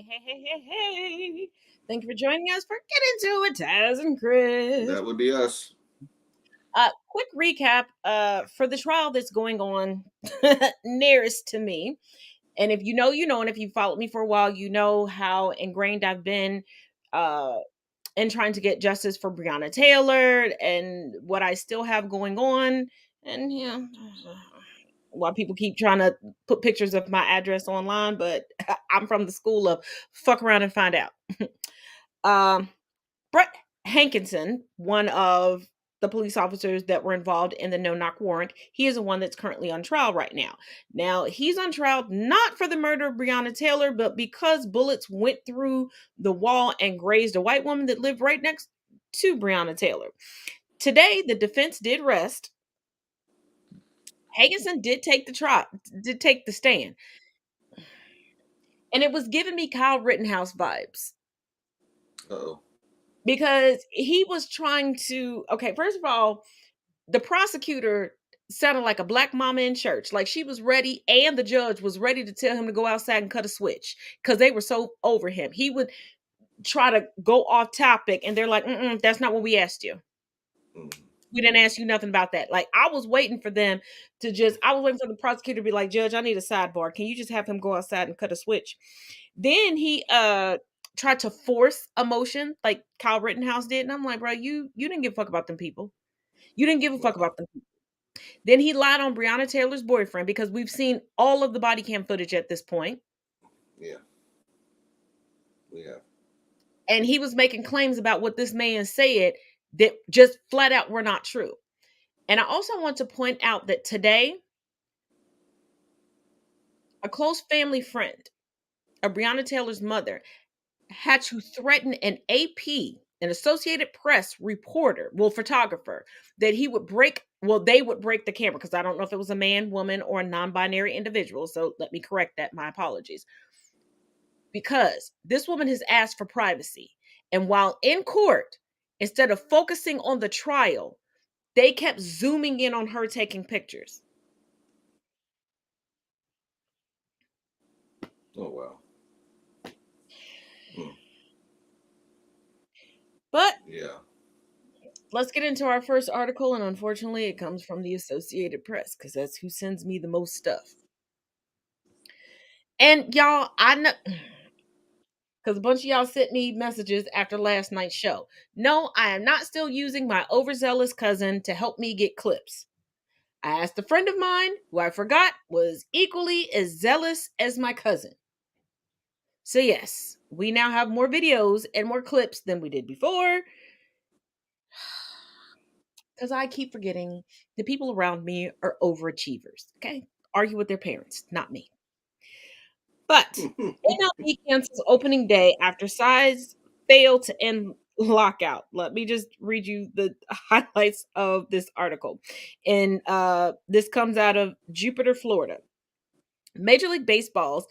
Hey. Thank you for joining us for Get Into It, Taz and Chris. That would be us. Quick recap for the trial that's going on nearest to me. And if you know, you know, and if you followed me for a while, you know how ingrained I've been uh, in trying to get justice for Breonna Taylor and what I still have going on. And yeah, why people keep trying to put pictures of my address online, but I'm from the school of fuck around and find out. um, Brett Hankinson, one of the police officers that were involved in the no-knock warrant, he is the one that's currently on trial right now. Now, he's on trial not for the murder of Breonna Taylor, but because bullets went through the wall and grazed a white woman that lived right next to Breonna Taylor. Today, the defense did rest. Hankinson did take the stand. And it was giving me Kyle Rittenhouse vibes. Uh-oh. Because he was trying to, okay, first of all, the prosecutor sounded like a black mama in church. Like she was ready, and the judge was ready to tell him to go outside and cut a switch because they were so over him. He would try to go off topic, and they're like, that's not what we asked you. We didn't ask you nothing about that. Like I was waiting for them to I was waiting for the prosecutor to be like, Judge, I need a sidebar. Can you just have him go outside and cut a switch? Then he tried to force a motion like Kyle Rittenhouse did. And I'm like, bro, you didn't give a fuck about them people. You didn't give a fuck about them people. Then he lied on Breonna Taylor's boyfriend because we've seen all of the body cam footage at this point. Yeah. And he was making claims about what this man said that just flat out were not true. And I also want to point out that today, a close family friend of Breonna Taylor's mother had to threaten an AP, an Associated Press reporter, photographer, that they would break the camera, because I don't know if it was a man, woman, or a non-binary individual. So let me correct that. My apologies. Because this woman has asked for privacy. And while in court, instead of focusing on the trial, they kept zooming in on her taking pictures. Oh, wow. But yeah, let's get into our first article. And unfortunately, it comes from the Associated Press because that's who sends me the most stuff. And y'all, I know, because a bunch of y'all sent me messages after last night's show. No, I am not still using my overzealous cousin to help me get clips. I asked a friend of mine, who I forgot was equally as zealous as my cousin. So yes, we now have more videos and more clips than we did before. Because I keep forgetting the people around me are overachievers, okay? Argue with their parents, not me. But MLB cancels opening day after sides fail to end lockout. Let me just read you the highlights of this article. And this comes out of Jupiter, Florida. Major League Baseball's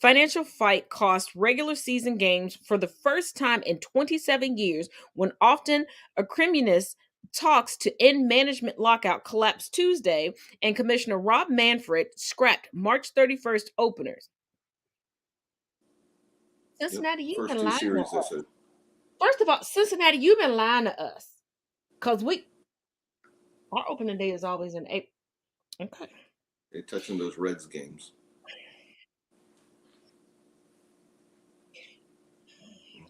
financial fight cost regular season games for the first time in 27 years, when often acrimonious talks to end management lockout collapsed Tuesday, and Commissioner Rob Manfred scrapped March 31st openers. Cincinnati, you've been lying to us. First of all, Cincinnati, you've been lying to us. Because our opening day is always in April. Okay. They're touching those Reds games.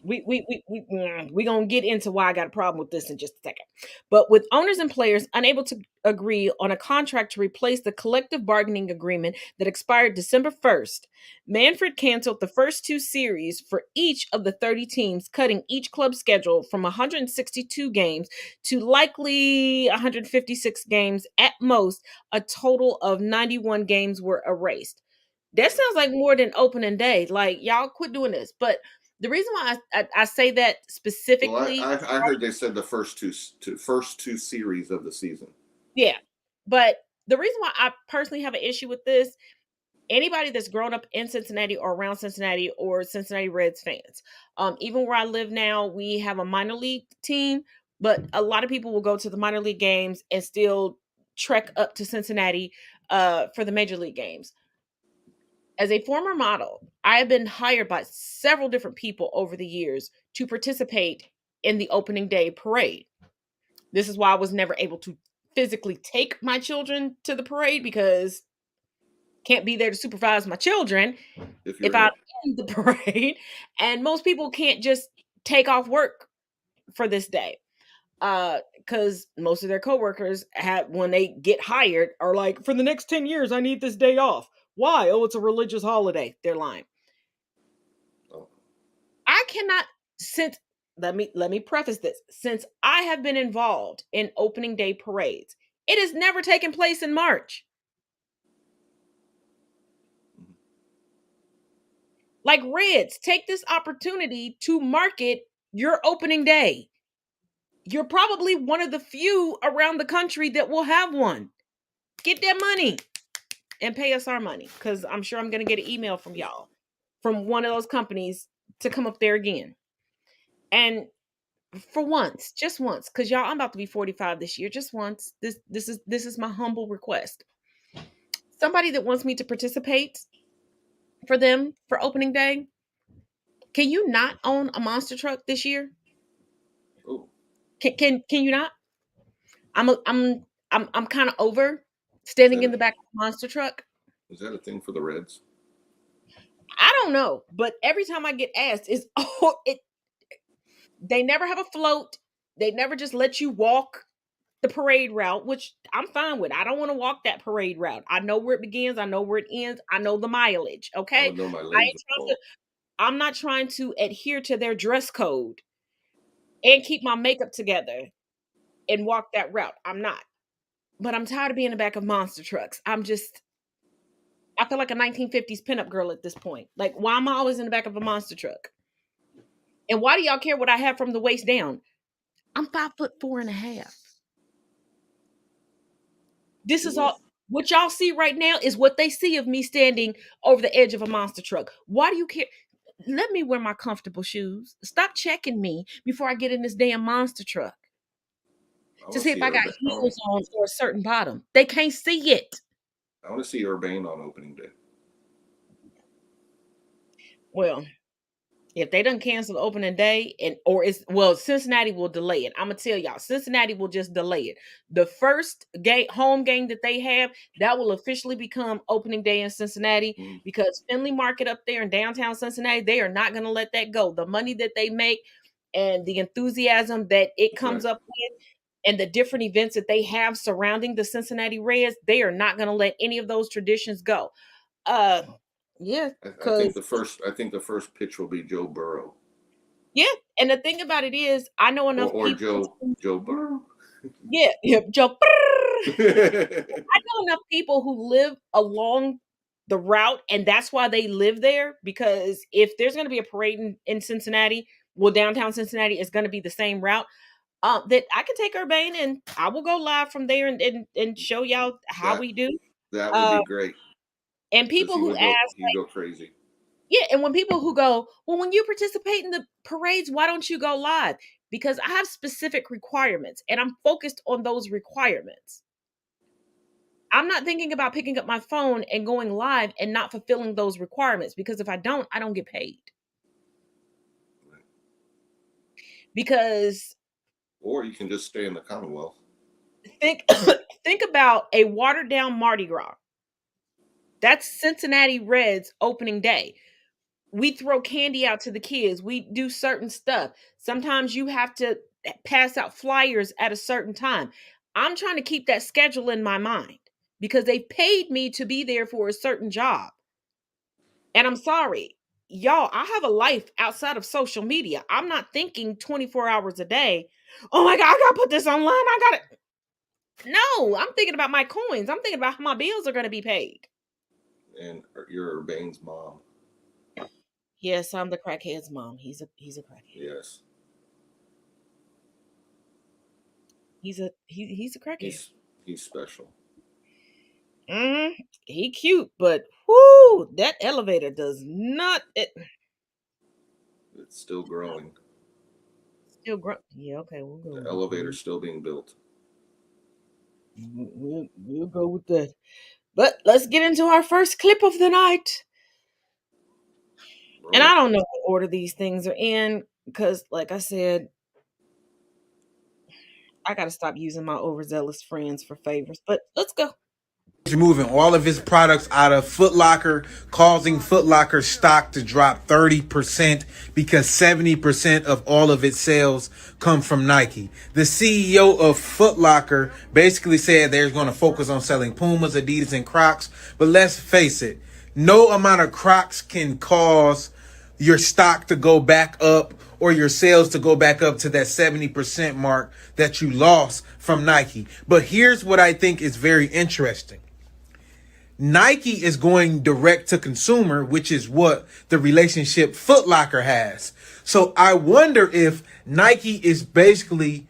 We gonna get into why I got a problem with this in just a second. But with owners and players unable to agree on a contract to replace the collective bargaining agreement that expired December 1st, Manfred canceled the first two series for each of the 30 teams, cutting each club's schedule from 162 games to likely 156 games at most. A total of 91 games were erased. That sounds like more than opening day. Like, y'all quit doing this. But the reason why I say that specifically, well, I heard they said the first two series of the season. Yeah, but the reason why I personally have an issue with this, anybody that's grown up in Cincinnati or around Cincinnati or Cincinnati Reds fans, even where I live now, we have a minor league team, but a lot of people will go to the minor league games and still trek up to Cincinnati for the major league games. As a former model, I have been hired by several different people over the years to participate in the opening day parade. This is why I was never able to physically take my children to the parade because can't be there to supervise my children If if you're in I'm it. in the parade. And most people can't just take off work for this day. Because most of their coworkers have, when they get hired, are like, for the next 10 years, I need this day off. Why? Oh, it's a religious holiday. They're lying. Oh, I cannot, since let me preface this. Since I have been involved in opening day parades, it has never taken place in March. mhm. Like Reds, take this opportunity to market your opening day. You're probably one of the few around the country that will have one. Get that money and pay us our money, because I'm sure I'm going to get an email from y'all, from one of those companies, to come up there again. And for once, just once, because y'all, I'm about to be 45 this year. Just once, this is my humble request. Somebody that wants me to participate for them for opening day, can you not own a monster truck this year? Oh, Can you not? I'm a, I'm kind of over is standing that in a, the back of a monster truck. is that a thing for the Reds? I don't know, but every time I get asked, is oh, it. They never have a float. They never just let you walk the parade route, which I'm fine with. I don't want to walk that parade route. I know where it begins. I know where it ends. I know the mileage. I Okay, would know my I legs ain't would trying to. fall. I'm not trying to adhere to their dress code and keep my makeup together and walk that route. I'm not. But I'm tired of being in the back of monster trucks. I feel like a 1950s pinup girl at this point. Like, why am I always in the back of a monster truck? And why do y'all care what I have from the waist down? I'm 5'4" and a half. This You're is all worth. what y'all see right now is what they see of me standing over the edge of a monster truck. Why do you care? Let me wear my comfortable shoes. Stop checking me before I get in this damn monster truck I to want to see if see I got Urban. heels on or a certain bottom. They can't see it. I want to see Urbane on opening day. Well, if they done cancel the opening day, and or it's, well, Cincinnati will delay it. I'm gonna tell y'all, Cincinnati will just delay it. The first game, home game that they have, that will officially become opening day in Cincinnati, Mm, because Finley Market up there in downtown Cincinnati, they are not gonna let that go. The money that they make and the enthusiasm that it that's comes right. up with, and the different events that they have surrounding the Cincinnati Reds, they are not gonna let any of those traditions go. Uh, yeah, I think because the first. I think the first pitch will be Joe Burrow yeah, and the thing about it is, I know or enough or people. Joe Burrow. Yeah, yeah, Joe. I Right. know enough people who live along the route, and that's why they live there. Because if there's going to be a parade in Cincinnati, well, downtown Cincinnati is going to be the same route. That I can take Urbane and I will go live from there and show y'all how That we do. that would Uh, be great and because people who ask, he'd go crazy. yeah, and when people who go, well, when you participate in the parades, why don't you go live? Because I have specific requirements and I'm focused on those requirements. I'm not thinking about picking up my phone and going live and not fulfilling those requirements, because if I don't get paid. Right. Because Or you can just stay in the Commonwealth. think think about a watered down Mardi Gras. That's Cincinnati Reds opening day. We throw candy out to the kids. We do certain stuff. Sometimes you have to pass out flyers at a certain time. I'm trying to keep that schedule in my mind because they paid me to be there for a certain job. And I'm sorry, y'all, I have a life outside of social media. I'm not thinking 24 hours a day. Oh my God, I gotta put this online. I gotta. No, I'm thinking about my coins. I'm thinking about how my bills are gonna be paid. And you're Urbane's mom. Yes, I'm the crackhead's mom. He's a crackhead. Yes, He's a crackhead. he's he's special. Mm, he cute, but whoo, that elevator does not. It It's still growing. still grunt. Yeah, okay, we'll go The with it. elevator's still being built. We'll go with that. But let's get into our first clip of the night. And Oh, I don't know what order these things are in because, like I said, I got to stop using my overzealous friends for favors. But let's go. Moving all of his products out of Foot Locker, causing Foot Locker stock to drop 30% because 70% of all of its sales come from Nike. The CEO of Foot Locker basically said they're going to focus on selling Pumas, Adidas, and Crocs. But let's face it, no amount of Crocs can cause your stock to go back up or your sales to go back up to that 70% mark that you lost from Nike. But here's what I think is very interesting. Nike is going direct to consumer, which is what the relationship Foot Locker has. So I wonder if Nike is basically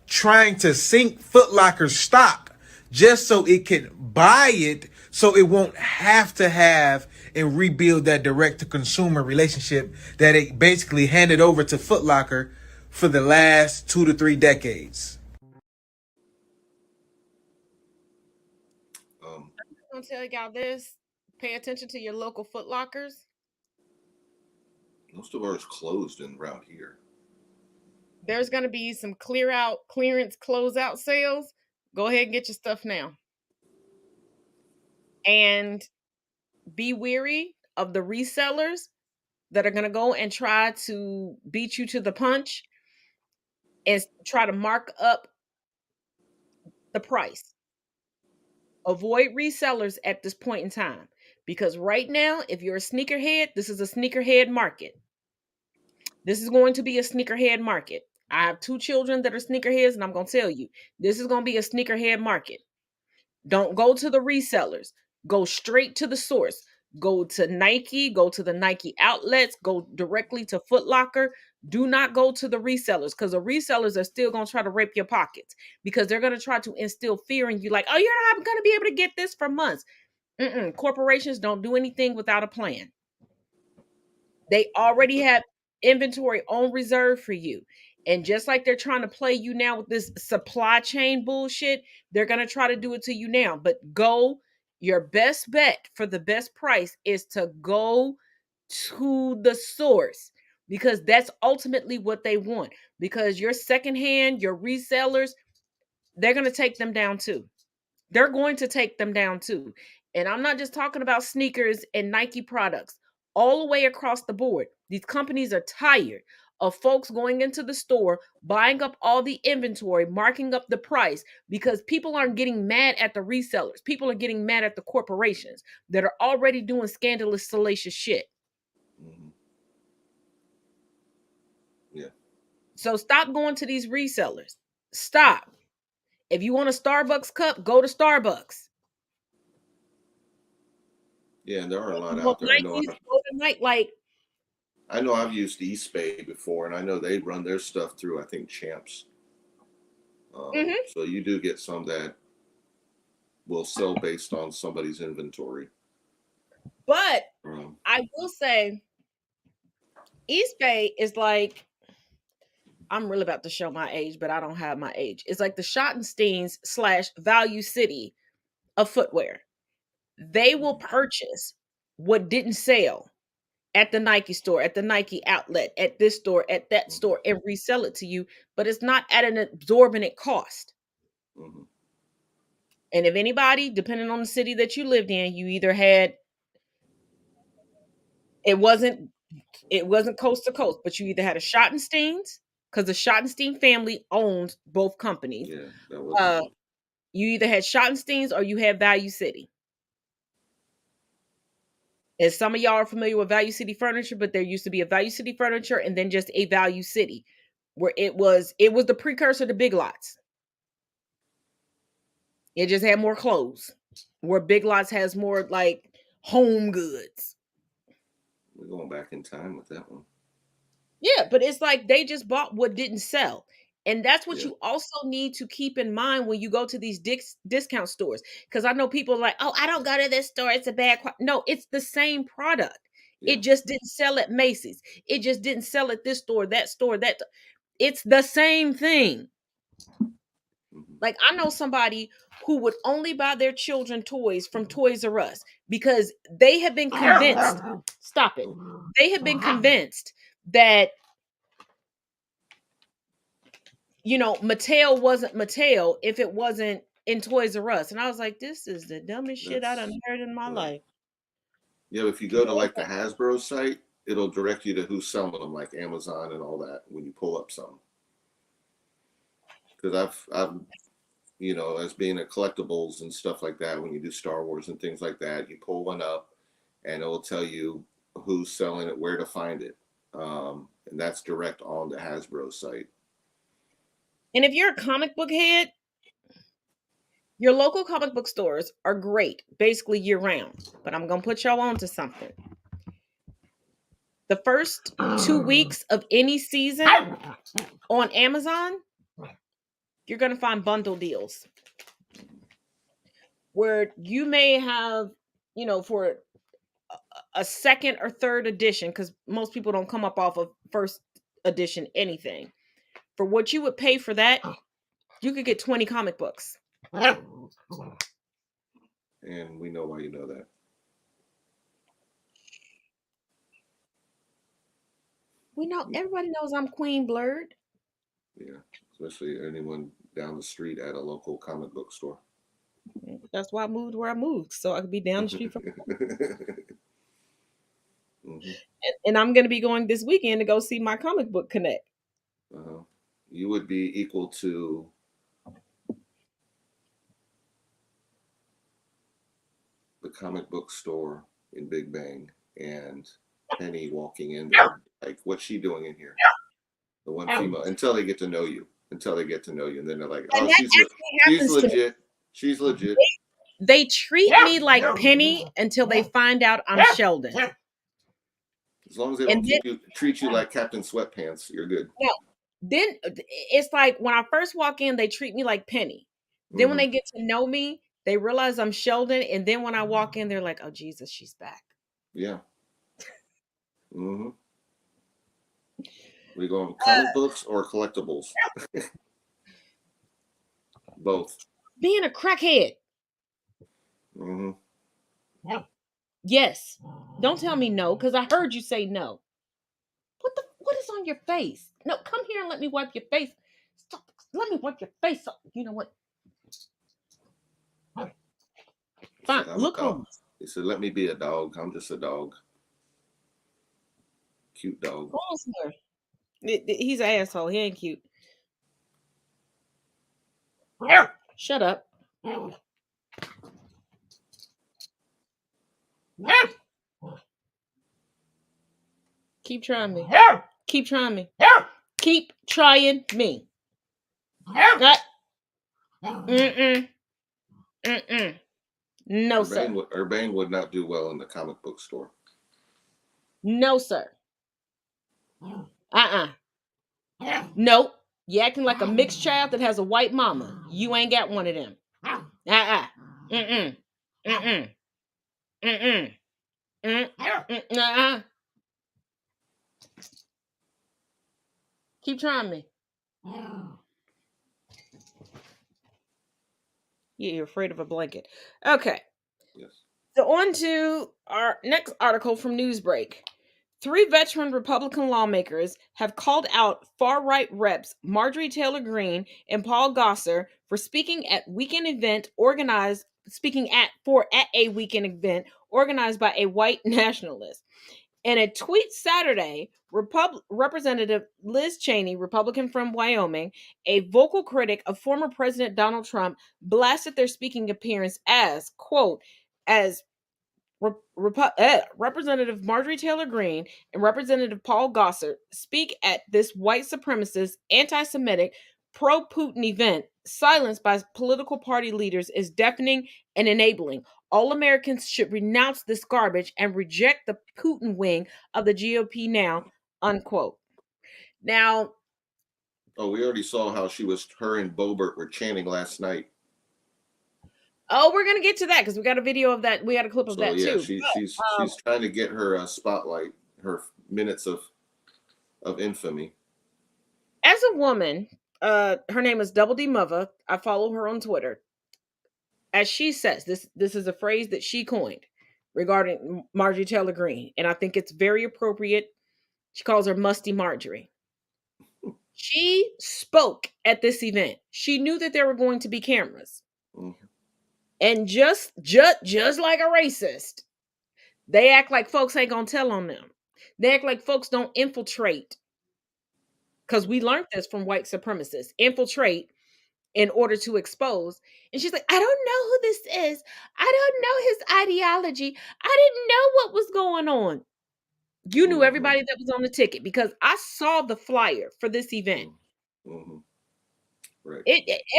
trying to sink Foot Locker stock just so it can buy it so it won't have to have and rebuild that direct to consumer relationship that it basically handed over to Foot Locker for the last 2 to 3 decades. um, I'm going to tell y'all this. Pay attention to your local Foot Lockers. most of ours closed in around here. There's going to be some clearance, closeout sales. Go ahead and get your stuff now. And be weary of the resellers that are going to go and try to beat you to the punch and try to mark up the price. Avoid resellers at this point in time because right now, if you're a sneakerhead, this is a sneakerhead market. This is going to be a sneakerhead market. I have 2 children that are sneakerheads, and I'm going to tell you, this is going to be a sneakerhead market. Don't go to the resellers. Go straight to the source. Go to Nike, go to the Nike outlets, go directly to Foot Locker. Do not go to the resellers because the resellers are still going to try to rape your pockets because they're going to try to instill fear in you like, oh, you're not going to be able to get this for months. Corporations don't do anything without a plan. They already have inventory on reserve for you. And just like they're trying to play you now with this supply chain bullshit, they're going to try to do it to you now. But your best bet for the best price is to go to the source because that's ultimately what they want. Because your secondhand, your resellers, they're going to take them down too. They're going to take them down too. And I'm not just talking about sneakers and Nike products. All the way across the board, these companies are tired of folks going into the store, buying up all the inventory, marking up the price because people aren't getting mad at the resellers. People are getting mad at the corporations that are already doing scandalous, salacious shit. Mm-hmm. Yeah. So stop going to these resellers. Stop. If you want a Starbucks cup, go to Starbucks. Yeah, and there are a lot Well, out there. Nikes, go to Nike. Like, I know I've used eSpay before, and I know they run their stuff through, I think, Champs. mhm. So you do get some that will sell based on somebody's inventory. But Um, I will say, East Bay is like, I'm really about to show my age, but I don't have my age. It's like the Schottensteins / Value City of footwear. They will purchase what didn't sell at the Nike store, at the Nike outlet, at this store, at that mhm, store, and resell it to you, but it's not at an exorbitant cost. mhm, And if anybody, depending on the city that you lived in, you either had it wasn't it wasn't coast to coast, but you either had a Schottensteins because the Schottenstein family owns both companies. yeah, that wasn't Uh, me. you either had Schottensteins or you had Value City. And some of y'all are familiar with Value City Furniture, but there used to be a Value City Furniture and then just a Value City, where it was the precursor to Big Lots. It just had more clothes, where Big Lots has more like home goods. We're going back in time with that one. Yeah, but it's like they just bought what didn't sell. And that's what Yeah, you also need to keep in mind when you go to these discount stores. Because I know people are like, oh, I don't go to this store. It's a bad. No, it's the same product. yeah. It just didn't sell at Macy's. It just didn't sell at this store, that store, that. It's the same thing. Mm-hmm. Like I know somebody who would only buy their children toys from Toys R Us because they have been convinced. Stop it. They have been convinced that Mattel wasn't Mattel if it wasn't in Toys R Us. And I was like, this is the dumbest shit I done That's heard in my yeah. life. Yeah, if you go to like the Hasbro site, it'll direct you to who's selling them, like Amazon and all that. When you pull up some, because I've as being a collectibles and stuff like that, when you do Star Wars and things like that, you pull one up, and it will tell you who's selling it, where to find it, and that's direct on the Hasbro site. And if you're a comic book head, your local comic book stores are great, basically year round. But I'm gonna put y'all on to something. The first 2 weeks of any season on Amazon, you're gonna find bundle deals where you may have, for a second or third edition, because most people don't come up off of first edition anything. For what you would pay for that, you could get 20 comic books. And we know why you know that. We know, everybody knows I'm Queen Blurred. Yeah, especially anyone down the street at a local comic book store. That's why I moved where I moved, so I could be down the street from. Mm-hmm. And I'm going to be going this weekend to go see my comic book connect. You would be equal to the comic book store in Big Bang and Penny walking in there. Like, what's she doing in here? The one female, until they get to know you. And then they're like, oh, she's legit. She's legit. They treat me like Penny until they find out I'm Sheldon. As long as they don't treat you like Captain Sweatpants, you're good. No, then it's like when I first walk in, they treat me like Penny. Then when they get to know me, they realize I'm Sheldon. And then when I walk in, they're like, oh, Jesus, she's back. Yeah. Mm-hmm. We going comic books or collectibles? Both. Being a crackhead. Mm-hmm. Yes. Don't tell me no, because I heard you say no. What is on your face? No, come here and let me wipe your face. Stop. Let me wipe your face up. You know what? Fine. Look on. He said, let me be a dog. I'm just a dog. Cute dog. He's an asshole. He ain't cute. Shut up. Keep trying me. Keep trying me. Keep trying me. No, sir. Urbane would not do well in the comic book store. No, sir. Nope. You acting like a mixed child that has a white mama. You ain't got one of them. Keep trying me. Yeah, you're afraid of a blanket. Okay. Yes. So on to our next article from Newsbreak. 3 veteran Republican lawmakers have called out far-right reps Marjorie Taylor Greene and Paul Gosar for speaking at a weekend event organized by a white nationalist. In a tweet Saturday, Representative Liz Cheney, Republican from Wyoming, a vocal critic of former President Donald Trump, blasted their speaking appearance as, quote, as Representative Marjorie Taylor Greene and Representative Paul Gosar speak at this white supremacist, anti-Semitic, pro-Putin event. Silence by political party leaders is deafening and enabling. All Americans should renounce this garbage and reject the Putin wing of the GOP now, unquote. Now, we already saw how her and Boebert were chanting last night. Oh, we're gonna get to that because we got a video of that. We got a clip of that too. She's trying to get her spotlight, her minutes of infamy. As a woman, her name is Double D Mother. I follow her on Twitter. As she says, this is a phrase that she coined regarding Marjorie Taylor Greene, and I think it's very appropriate. She calls her Musty Marjorie. She spoke at this event. She knew that there were going to be cameras. Mm-hmm. And just like a racist, they act like folks ain't gonna tell on them. They act like folks don't infiltrate. Because we learned this from white supremacists. Infiltrate in order to expose. And she's like, I don't know who this is. I don't know his ideology. I didn't know what was going on. You knew everybody that was on the ticket because I saw the flyer for this event. Mm-hmm. Right.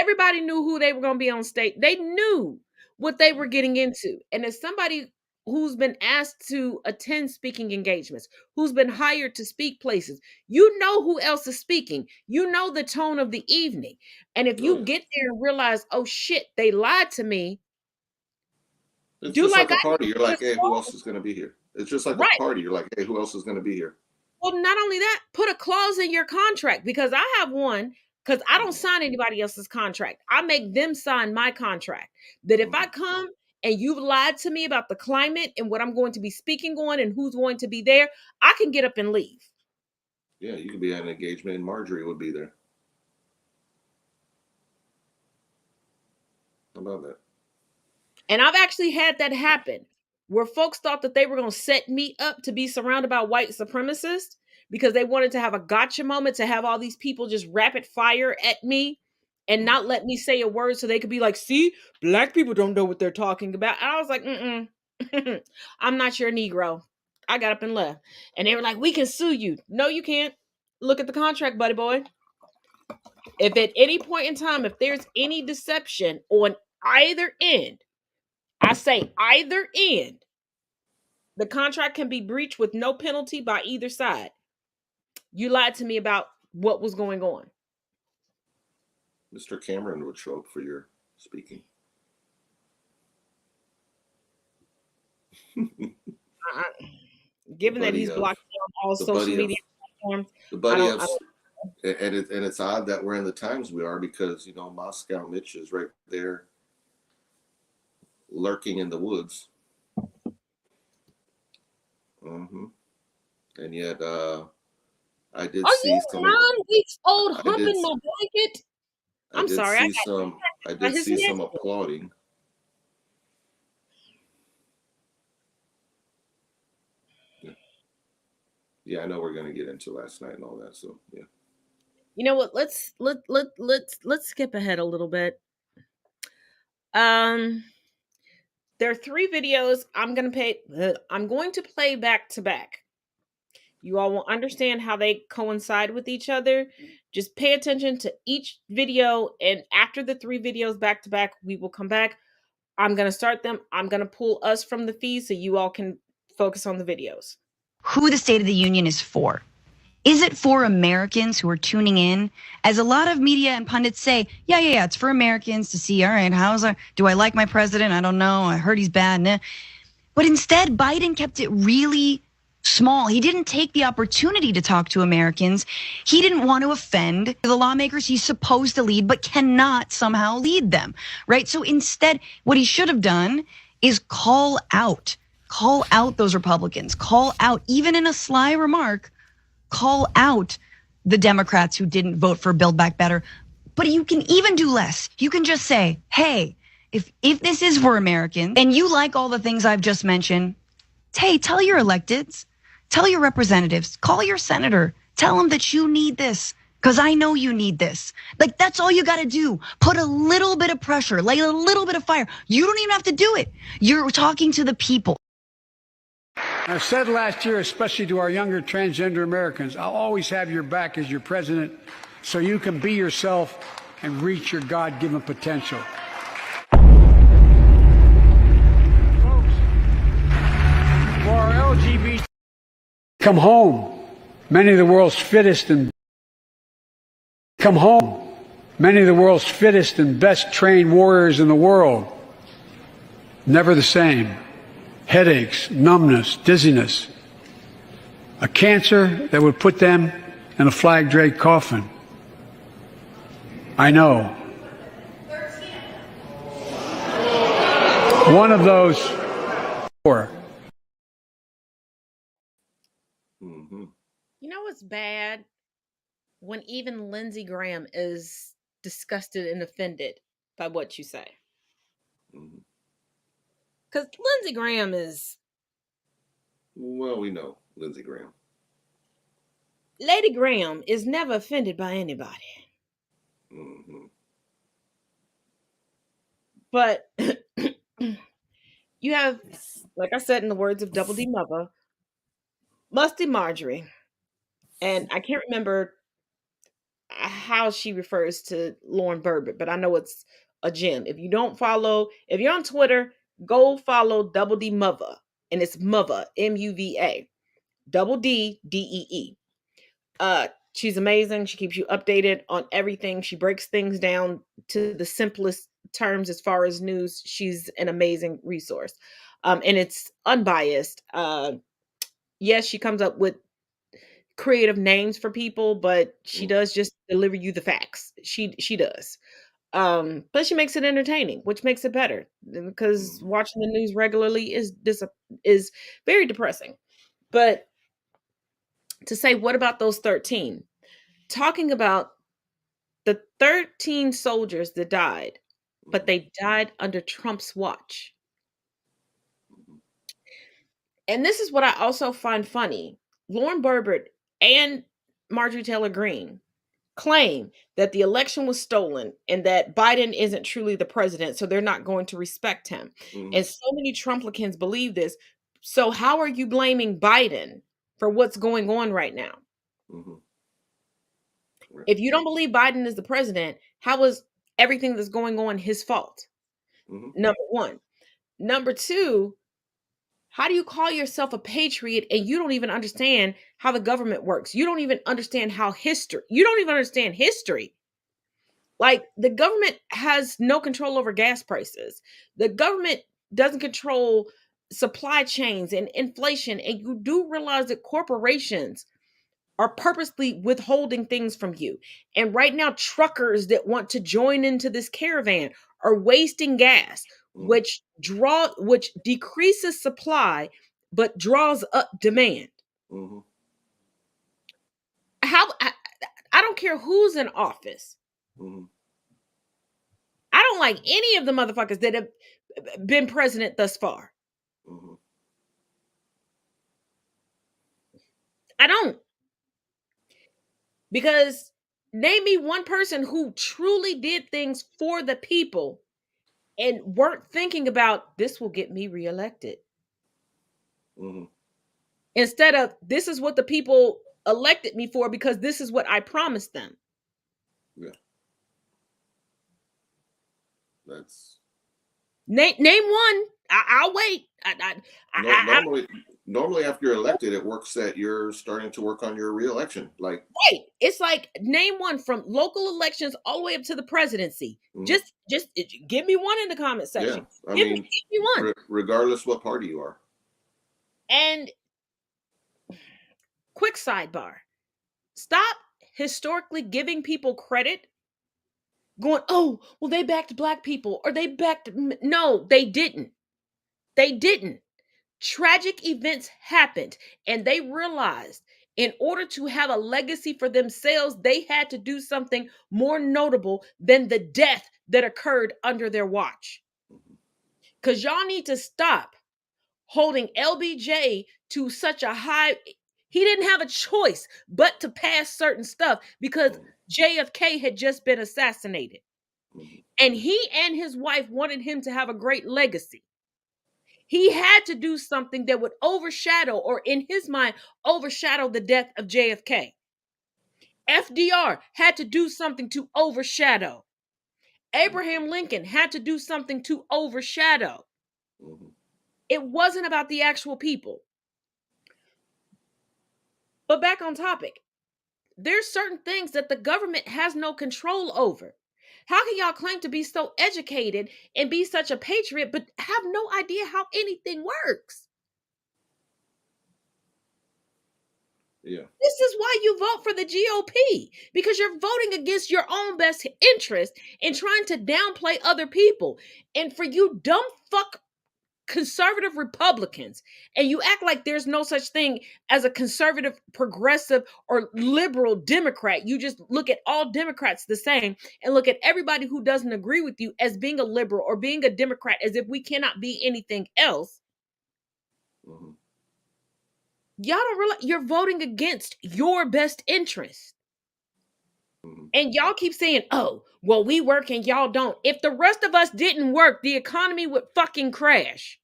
Everybody knew who they were going to be on stage. They knew what they were getting into. And as somebody who's been asked to attend speaking engagements, who's been hired to speak places, you know who else is speaking. You know the tone of the evening. And if you get there and realize, oh shit, they lied to me. It's just like a party. You're like, hey, who else is going to be here? It's just like a party. You're like, hey, who else is going to be here? Well, not only that, put a clause in your contract, because I have one, because I don't sign anybody else's contract. I make them sign my contract. That if I come and you've lied to me about the climate and what I'm going to be speaking on and who's going to be there, I can get up and leave. Yeah, you could be at an engagement and Marjorie would be there. How about that? And I've actually had that happen where folks thought that they were going to set me up to be surrounded by white supremacists because they wanted to have a gotcha moment, to have all these people just rapid fire at me and not let me say a word so they could be like, see, black people don't know what they're talking about. And I was like, I'm not your Negro. I got up and left. And they were like, we can sue you. No, you can't. Look at the contract, buddy boy. If at any point in time, if there's any deception on either end, I say either end, the contract can be breached with no penalty by either side. You lied to me about what was going on. Mr. Cameron would show up for your speaking. Given that he's blocked on all social media platforms. And it's odd that we're in the times we are, because, you know, Moscow Mitch is right there lurking in the woods. And yet I did see some 9 weeks old humping my blanket. I'm sorry. I did see some applauding. Yeah, I know we're going to get into last night and all that, so yeah. You know what? Let's skip ahead a little bit. There are 3 videos I'm going to play back to back. You all will understand how they coincide with each other. Just pay attention to each video, and after the 3 videos back to back, we will come back. I'm going to start them. I'm going to pull us from the feed so you all can focus on the videos. Who the State of the Union is for. Is it for Americans who are tuning in? As a lot of media and pundits say, yeah, it's for Americans to see, all right, do I like my president? I don't know. I heard he's bad. Nah. But instead, Biden kept it really small. He didn't take the opportunity to talk to Americans. He didn't want to offend the lawmakers he's supposed to lead, but cannot somehow lead them, right? So instead, what he should have done is call out those Republicans, call out, even in a sly remark, call out the Democrats who didn't vote for Build Back Better. But you can even do less. You can just say, hey, if this is for Americans and you like all the things I've just mentioned, hey, tell your electeds, tell your representatives, call your senator, tell them that you need this, because I know you need this. Like, that's all you got to do. Put a little bit of pressure, lay a little bit of fire. You don't even have to do it. You're talking to the people. I said last year, especially to our younger transgender Americans, I'll always have your back as your president so you can be yourself and reach your God-given potential. Folks, for our LGBT, come home. Many of the world's fittest and best trained warriors in the world. Never the same. Headaches, numbness, dizziness, a cancer that would put them in a flag-draped coffin. I know. One of those four. Mm-hmm. You know what's bad? When even Lindsey Graham is disgusted and offended by what you say. Mm-hmm. Because Lindsey Graham is. Well, we know Lindsey Graham. Lady Graham is never offended by anybody. Mm-hmm. But you have, like I said in the words of Double D Mother, Musty Marjorie. And I can't remember how she refers to Lauren Burbott, but I know it's a gem. If you're on Twitter, go follow Double D Mother. And it's Mother, Muva. Double D Dee. She's amazing. She keeps you updated on everything. She breaks things down to the simplest terms as far as news. She's an amazing resource. And it's unbiased. Yes, she comes up with creative names for people, but she Mm-hmm. does just deliver you the facts. She does. But she makes it entertaining, which makes it better because Mm-hmm. watching the news regularly is very depressing. But to say, what about those 13? Talking about the 13 soldiers that died, but they died under Trump's watch. And this is what I also find funny. Lauren Burbott and Marjorie Taylor Greene claim that the election was stolen and that Biden isn't truly the president, so they're not going to respect him. Mm-hmm. And so many Trumplicans believe this. So how are you blaming Biden for what's going on right now? Mm-hmm. Right. If you don't believe Biden is the president, how is everything that's going on his fault? Mm-hmm. Number one. Number two, how do you call yourself a patriot and you don't even understand how the government works? You don't even understand you don't even understand history. Like the government has no control over gas prices. The government doesn't control supply chains and inflation. And you do realize that corporations are purposely withholding things from you. And right now, truckers that want to join into this caravan are wasting gas, Mm-hmm. which decreases supply but draws up demand. Mm-hmm. How I don't care who's in office. Mm-hmm. I don't like any of the motherfuckers that have been president thus far. Mm-hmm. I don't. Because name me one person who truly did things for the people and weren't thinking about this will get me reelected. Mm-hmm. Instead of this is what the people elected me for because this is what I promised them. Yeah. That's Name one. I'll wait. normally after you're elected, it works that you're starting to work on your reelection. Like, Right. It's like name one from local elections all the way up to the presidency. mm-hmm. Just give me one in the comment Yeah, section. I Give mean, me one. regardless what party you are. And quick sidebar. Stop historically giving people credit. Going, oh, well, they backed black people or they backed. No, they didn't. They didn't. Tragic events happened and they realized in order to have a legacy for themselves, they had to do something more notable than the death that occurred under their watch. Because y'all need to stop holding LBJ to such a high. He didn't have a choice but to pass certain stuff because JFK had just been assassinated. Mm-hmm. And he and his wife wanted him to have a great legacy. He had to do something that would overshadow, or in his mind, overshadow the death of JFK. FDR had to do something to overshadow. Abraham Lincoln had to do something to overshadow. Mm-hmm. It wasn't about the actual people. But back on topic, there's certain things that the government has no control over. How can y'all claim to be so educated and be such a patriot, but have no idea how anything works? Yeah. This is why why you vote for the GOP, because you're voting against your own best interest and trying to downplay other people. And for you dumb fuck conservative Republicans, and you act like there's no such thing as a conservative, progressive, or liberal Democrat. You just look at all Democrats the same and look at everybody who doesn't agree with you as being a liberal or being a Democrat as if we cannot be anything else. Mm-hmm. Y'all don't realize you're voting against your best interest. Mm-hmm. And y'all keep saying, oh, well, we work and y'all don't. If the rest of us didn't work, the economy would fucking crash.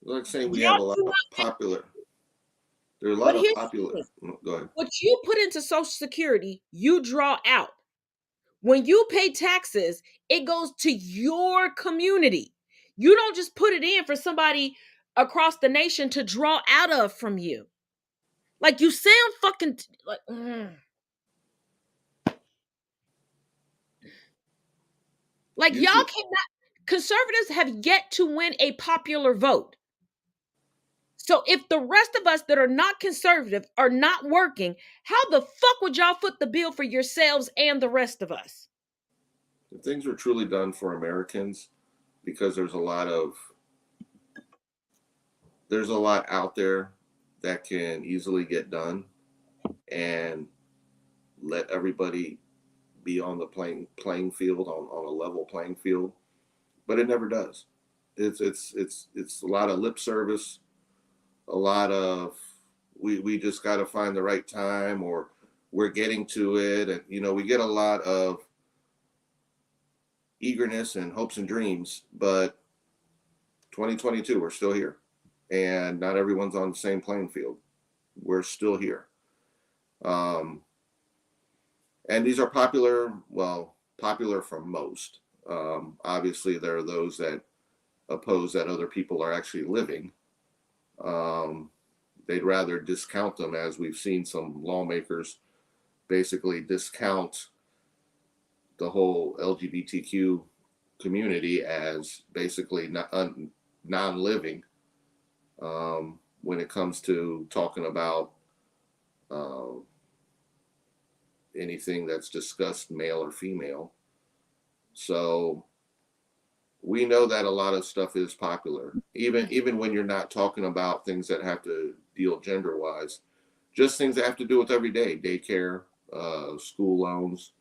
Like saying we Y'all have a lot do of not. popular. There are a But lot of here's the popular. thing. Go ahead. What you put into Social Security, you draw out. When you pay taxes, it goes to your community. You don't just put it in for somebody across the nation to draw out of from you. Like, you sound fucking like, like You y'all should. cannot. Conservatives have yet to win a popular vote. So if the rest of us that are not conservative are not working, how the fuck would y'all foot the bill for yourselves and the rest of us? If things are truly done for Americans, because there's a lot out there that can easily get done, and let everybody be on the playing field, on a level playing field, but it never does. It's a lot of lip service, a lot of we just got to find the right time, or we're getting to it, and we get a lot of eagerness and hopes and dreams, but 2022 we're still here, and not everyone's on the same playing field. We're still here. And these are popular from most. Obviously, there are those that oppose that other people are actually living. They'd rather discount them, as we've seen some lawmakers basically discount the whole LGBTQ community as basically non-living when it comes to talking about anything that's discussed male or female. So we know that a lot of stuff is popular, even when you're not talking about things that have to deal gender wise, just things that have to do with everyday daycare, school loans,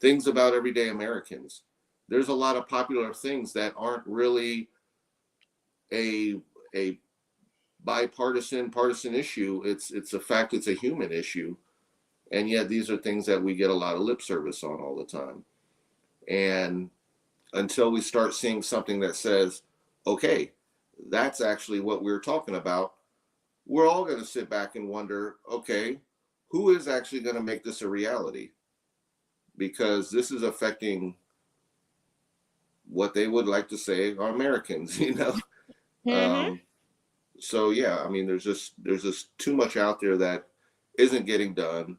things about everyday Americans. There's a lot of popular things that aren't really a partisan issue. It's a fact. It's a human issue. And yet these are things that we get a lot of lip service on all the time. And until we start seeing something that says, okay, that's actually what we're talking about, we're all going to sit back and wonder, okay, who is actually going to make this a reality? Because this is affecting what they would like to say are Americans, Mm-hmm. So yeah, I mean, there's just too much out there that isn't getting done,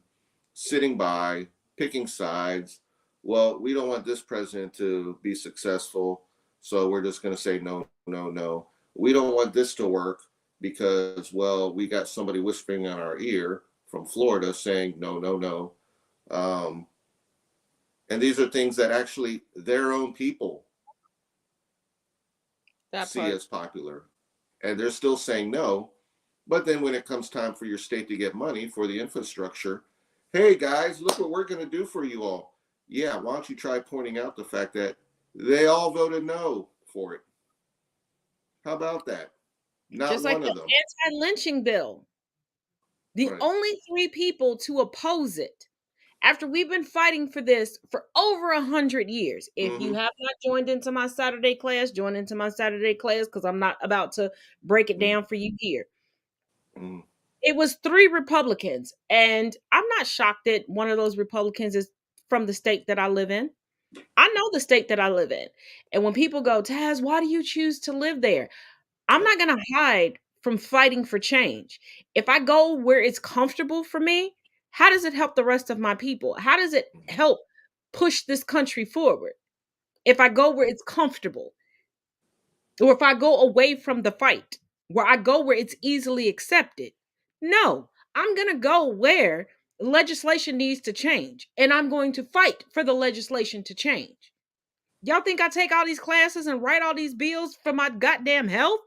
sitting by, picking sides. Well, we don't want this president to be successful, so we're just going to say no, no, no. We don't want this to work because, well, we got somebody whispering in our ear from Florida saying no, no, no. And these are things that actually their own people That see part. as popular, and they're still saying no. But then when it comes time for your state to get money for the infrastructure, hey guys, look what we're going to do for you all. Yeah, why don't you try pointing out the fact that they all voted no for it? How about that? Not Just like one the of them. anti-lynching bill. The Right. only 3 people to oppose it, after we've been fighting for this for over 100 years. If you Mm-hmm. have not joined into my Saturday class, join into my Saturday class, because I'm not about to break it down for you here. Mm-hmm. It was 3 Republicans, and I'm not shocked that one of those Republicans is from the state that I live in. I know the state that I live in. And when people go, Taz, why do you choose to live there? I'm Yep. not going to hide from fighting for change. If I go where it's comfortable for me, how does it help the rest of my people? How does it help push this country forward? If I go where it's comfortable, or if I go away from the fight, where I go where it's easily accepted. No, I'm going to go where legislation needs to change, and I'm going to fight for the legislation to change. Y'all think I take all these classes and write all these bills for my goddamn health?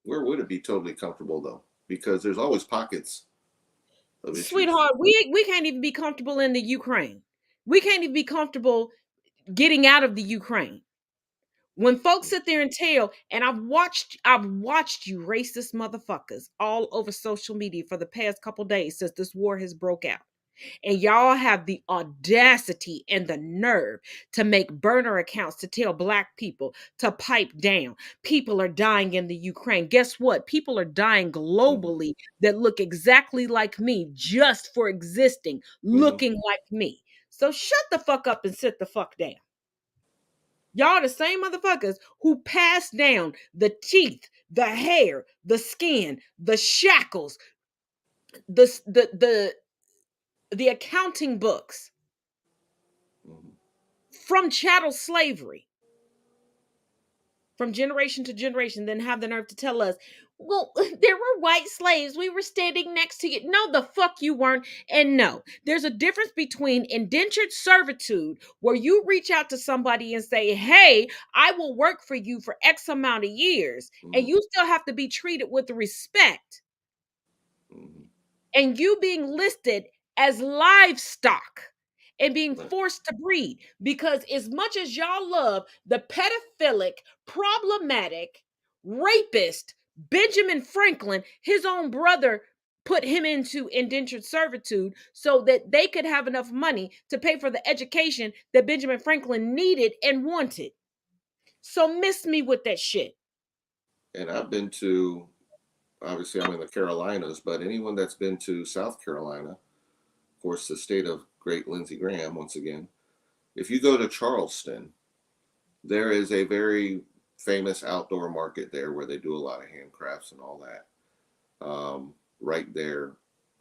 Where would it be totally comfortable though? Because there's always pockets of issues. Sweetheart, we can't even be comfortable in the Ukraine. We can't even be comfortable getting out of the Ukraine. When folks sit there and tell, and I've watched you racist motherfuckers all over social media for the past couple days since this war has broke out. And y'all have the audacity and the nerve to make burner accounts to tell black people to pipe down. People are dying in the Ukraine. Guess what? People are dying Mm-hmm. globally that look exactly like me just for existing, Mm-hmm. looking like me. So shut the fuck up and sit the fuck down. Y'all the same motherfuckers who passed down the teeth, the hair, the skin, the shackles, the accounting books Mm-hmm. from chattel slavery from generation to generation, then have the nerve to tell us, well, there were white slaves. We were standing next to you. No, the fuck you weren't. And no, there's a difference between indentured servitude, where you reach out to somebody and say, hey, I will work for you for X amount of years, and Mm-hmm. you still have to be treated with respect, Mm-hmm. and you being listed as livestock and being Right. forced to breed. Because as much as y'all love the pedophilic, problematic, rapist Benjamin Franklin, his own brother put him into indentured servitude so that they could have enough money to pay for the education that Benjamin Franklin needed and wanted. So miss me with that shit. And I've been to, obviously I'm in the Carolinas, but anyone that's been to South Carolina, of course, the state of great Lindsey Graham, once again, if you go to Charleston, there is a very famous outdoor market there where they do a lot of handcrafts and all that. Right there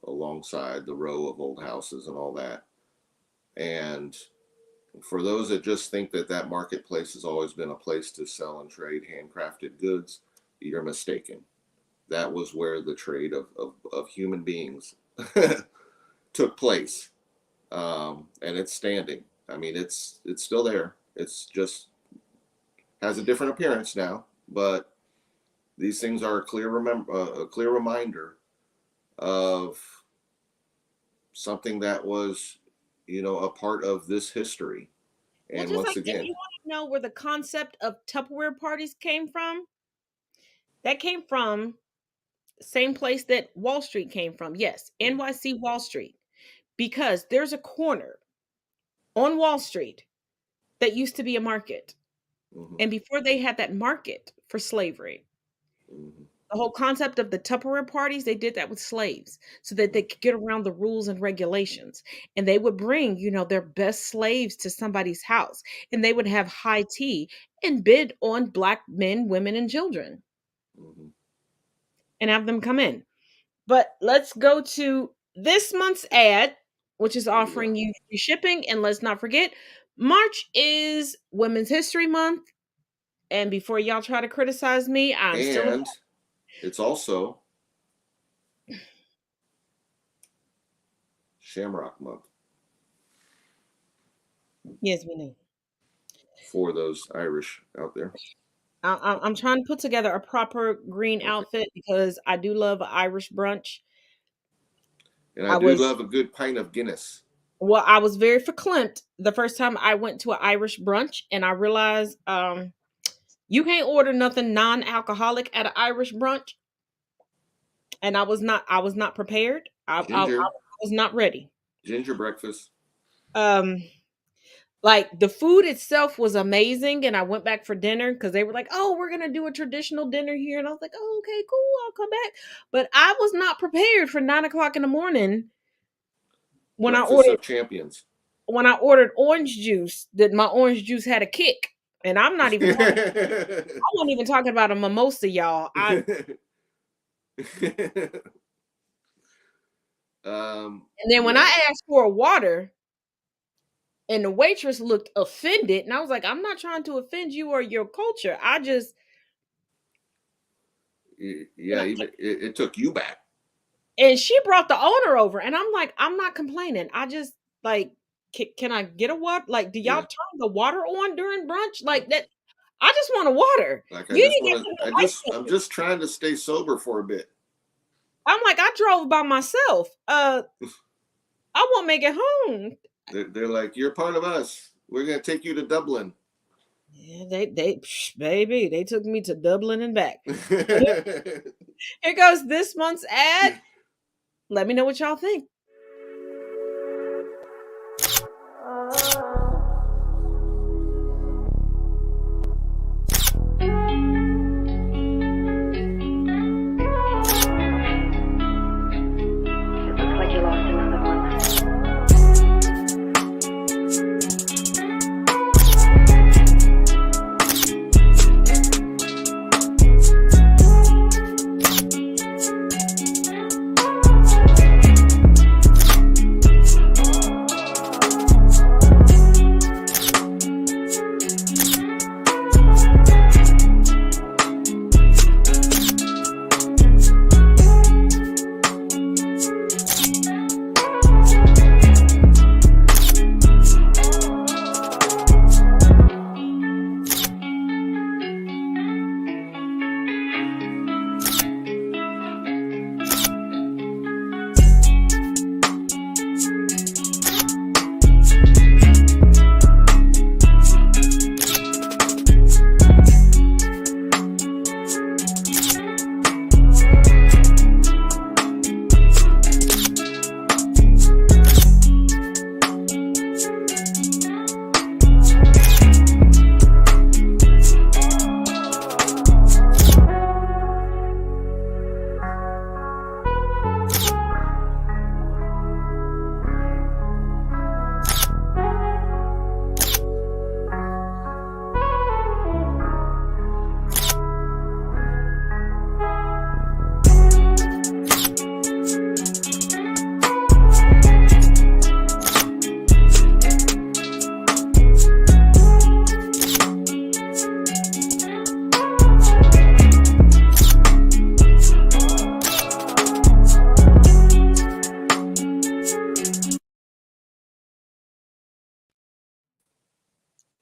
alongside the row of old houses and all that. And for those that just think that that marketplace has always been a place to sell and trade handcrafted goods, you're mistaken. That was where the trade of human beings took place. And it's standing. I mean, it's still there. It's just has a different appearance now, but these things are a clear reminder of something that was, a part of this history. Well, And just once like if again, you want to know where the concept of Tupperware parties came from, that came from same place that Wall Street came from. Yes, mm, NYC Wall Street. Because there's a corner on Wall Street that used to be a market. mhm, And before they had that market for slavery, mhm, the whole concept of the Tupperware parties, they did that with slaves so that they could get around the rules and regulations. And they would bring, their best slaves to somebody's house, and they would have high tea and bid on black men, women, and children mhm. and have them come in. But let's go to this month's ad, which is Here we go. offering you free shipping. And let's not forget, March is Women's History Month. And before y'all try to criticize me, I'm still a And it's also Shamrock Month yes, we know. for those Irish out there. I'm trying to put together a proper green Okay. outfit because I do love Irish brunch. And I I do was love a good pint of Guinness. I was very verklempt the first time I went to an Irish brunch, and I realized you can't order nothing non-alcoholic at an Irish brunch. And I was not prepared. I Ginger, was not ready. ginger breakfast. Um, like the food itself was amazing, and I went back for dinner because they were like, "Oh, we're gonna do a traditional dinner here," and I was like, "Oh, okay, cool, I'll come back." But I was not prepared for 9 o'clock in the morning when I Breakfast ordered of champions. orange juice. That my orange juice had a kick, and I'm not even talking. I wasn't even talking about a mimosa, y'all. And then when yeah. I asked for a water, and the waitress looked offended, and I was like, I'm not trying to offend you or your culture. I just, Yeah, even it took you back. And she brought the owner over, and I'm like, I'm not complaining. I just like, can I get a water? Like, do y'all Yeah. turn the water on during brunch? Like that. I just want a water. Like I You just didn't get want some to. I'm ice. just trying to stay sober for a bit. I'm like, I drove by myself. I won't make it home. They're like, you're part of us. We're gonna take you to Dublin. Yeah, baby, they took me to Dublin and back. Here goes this month's ad. Let me know what y'all think. Looks like you lost another one.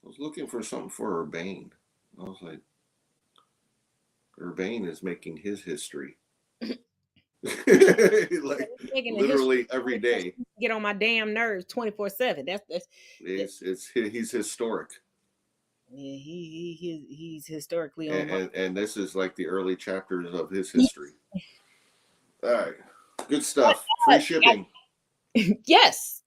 I was looking for something for Urbane. I was like, Urbane is making his history. Like Making the history literally every day. get on my damn nerves 24/7. He's historic. Yeah, he's historically on my. And this is like the early chapters of his history. All right, good stuff. Free shipping. Yes.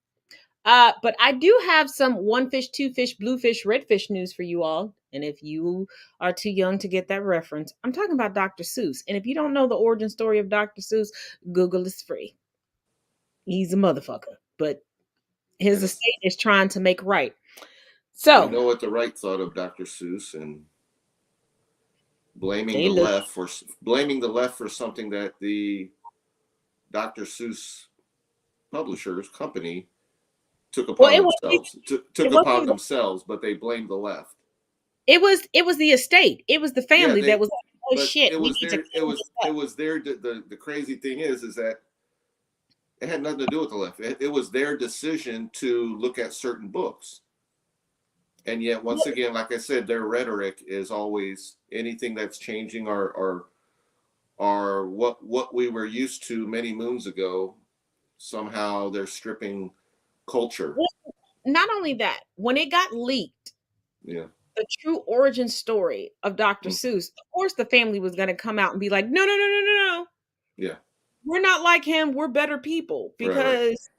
But I do have some one fish, two fish, blue fish, red fish news for you all. And if you are too young to get that reference, I'm talking about Dr. Seuss. And if you don't know the origin story of Dr. Seuss, Google is free. He's a motherfucker, but his And estate is trying to make right. we So know what the right thought of Dr. Seuss and blaming they the look. left for something that the Dr. Seuss publishers company took Well, upon themselves. Took it upon wasn't. themselves, but they blamed the left. It was the estate. It was the Yeah, family that they. was like, oh But shit, it we was need to their. It clean was. this It up. was their. The crazy thing is that it had nothing to do with the left. It was their decision to look at certain books. And yet, once again, like I said, their rhetoric is always anything that's changing or what we were used to many moons ago. Somehow they're stripping culture. Not only that, when it got leaked, Yeah. the true origin story of Dr. Mm. Seuss, of course, the family was going to come out and be like, no, no, no, no, no, no. Yeah. We're not like him. We're better people. Right. Because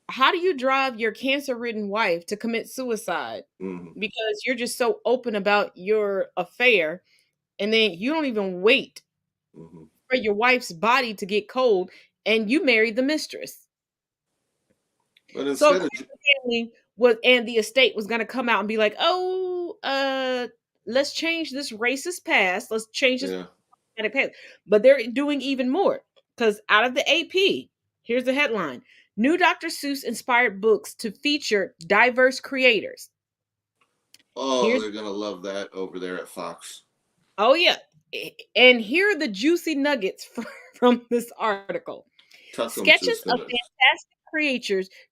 how do you drive your cancer ridden wife to commit suicide? Mm-hmm. Because you're just so open about your affair. And then you don't even wait Mm-hmm. for your wife's body to get cold and you marry the mistress. But So of instead of course the family was and the estate was gonna come out and be like, oh, let's change this racist past. Let's change this yeah. past. But they're doing even more. Because out of the AP, here's the headline: New Dr. Seuss inspired books to feature diverse creators. Oh, Here's they're gonna love that over there at Fox. oh yeah. And here are the juicy nuggets from this article. Tuck 'em to Sketches of finish. fantastic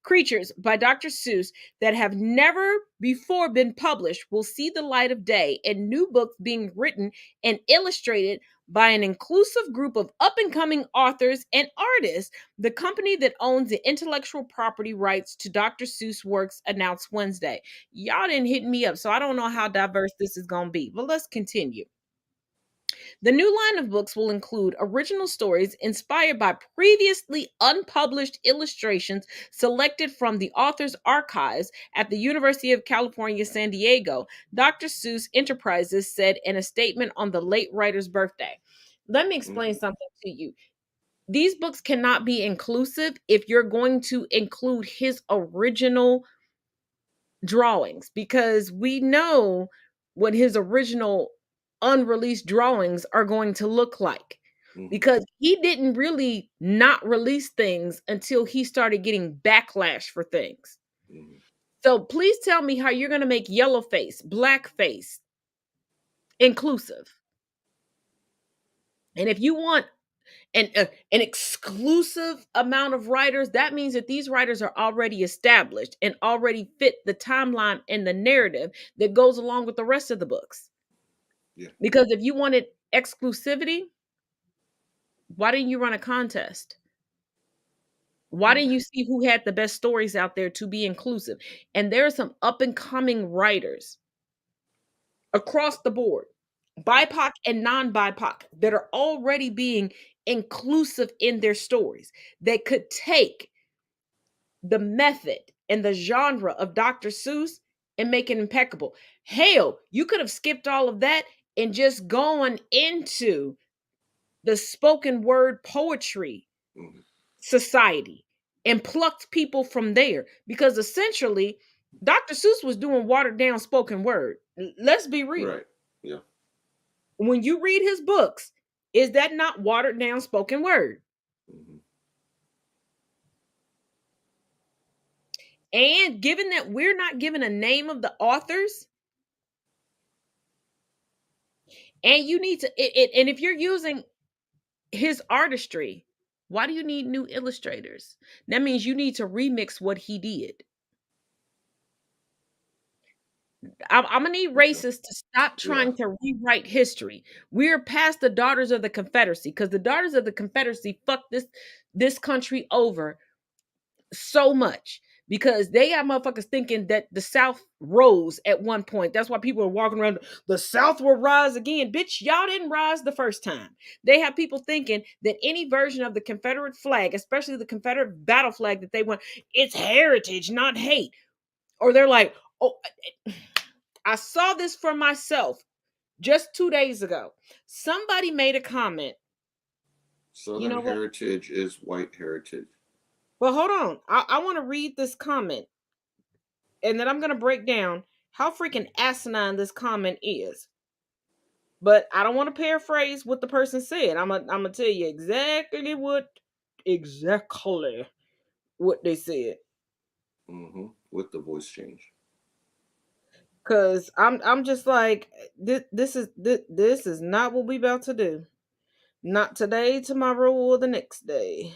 creatures by Dr. Seuss that have never before been published will see the light of day, and new books being written and illustrated by an inclusive group of up and coming authors and artists. The company that owns the intellectual property rights to Dr. Seuss works announced Wednesday. Y'all didn't hit me up, so I don't know how diverse this is going to be, but let's continue. The new line of books will include original stories inspired by previously unpublished illustrations selected from the author's archives at the University of California, San Diego, Dr. Seuss Enterprises said in a statement on the late writer's birthday. Let me explain Mhm. something to you. These books cannot be inclusive if you're going to include his original drawings, because we know what his original unreleased drawings are going to look like, Mhm. because he didn't really not release things until he started getting backlash for things. Mhm. So please tell me how you're going to make yellow face, black face inclusive. And if you want an exclusive amount of writers, that means that these writers are already established and already fit the timeline and the narrative that goes along with the rest of the books. Yeah. Because if you wanted exclusivity, why didn't you run a contest? Why Mm. didn't you see who had the best stories out there to be inclusive? And there are some up and coming writers across the board, Yeah. BIPOC and non BIPOC, that are already being inclusive in their stories, that could take the method and the genre of Dr. Seuss and make it impeccable. Hell, you could have skipped all of that and just gone into the spoken word poetry Mhm. society and plucked people from there, because essentially Dr. Seuss was doing watered down spoken word. Let's be real. Right. Yeah. When you read his books, is that not watered down spoken word? Mhm. And given that we're not given a name of the authors, and you need to and if you're using his artistry, why do you need new illustrators? That means you need to remix what he did. I'm gonna need Okay. racists to stop Yeah. trying to rewrite history. We're past the Daughters of the Confederacy, because the Daughters of the Confederacy fucked this country over so much, because they got motherfuckers thinking that the South rose at one point. That's why people are walking around, the South will rise again. Bitch, y'all didn't rise the first time. They have people thinking that any version of the Confederate flag, especially the Confederate battle flag that they want, it's heritage, not hate. Or they're like, oh, I saw this for myself just 2 days ago. Somebody made a comment. You Southern know what? heritage is white heritage. Well, hold on. I want to read this comment, and then I'm going to break down how freaking asinine this comment is. But I don't want to paraphrase what the person said. I'm gonna tell you exactly what they said. With the voice change. Cause I'm just like, this is not what we about to do. Not today, tomorrow, or the next day.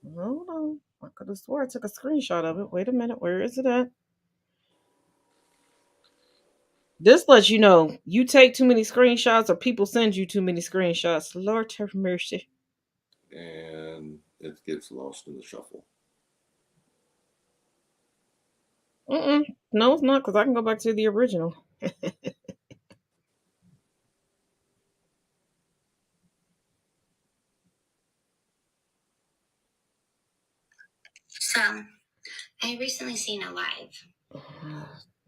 Mhm. Hold on. I could have swore I took a screenshot of it. Wait a minute. Where is it at? This lets you know you take too many screenshots or people send you too many screenshots. Lord have mercy. And it gets lost in the shuffle. Mm-mm. No, it's not, because I can go back to the original. So, I recently seen a live.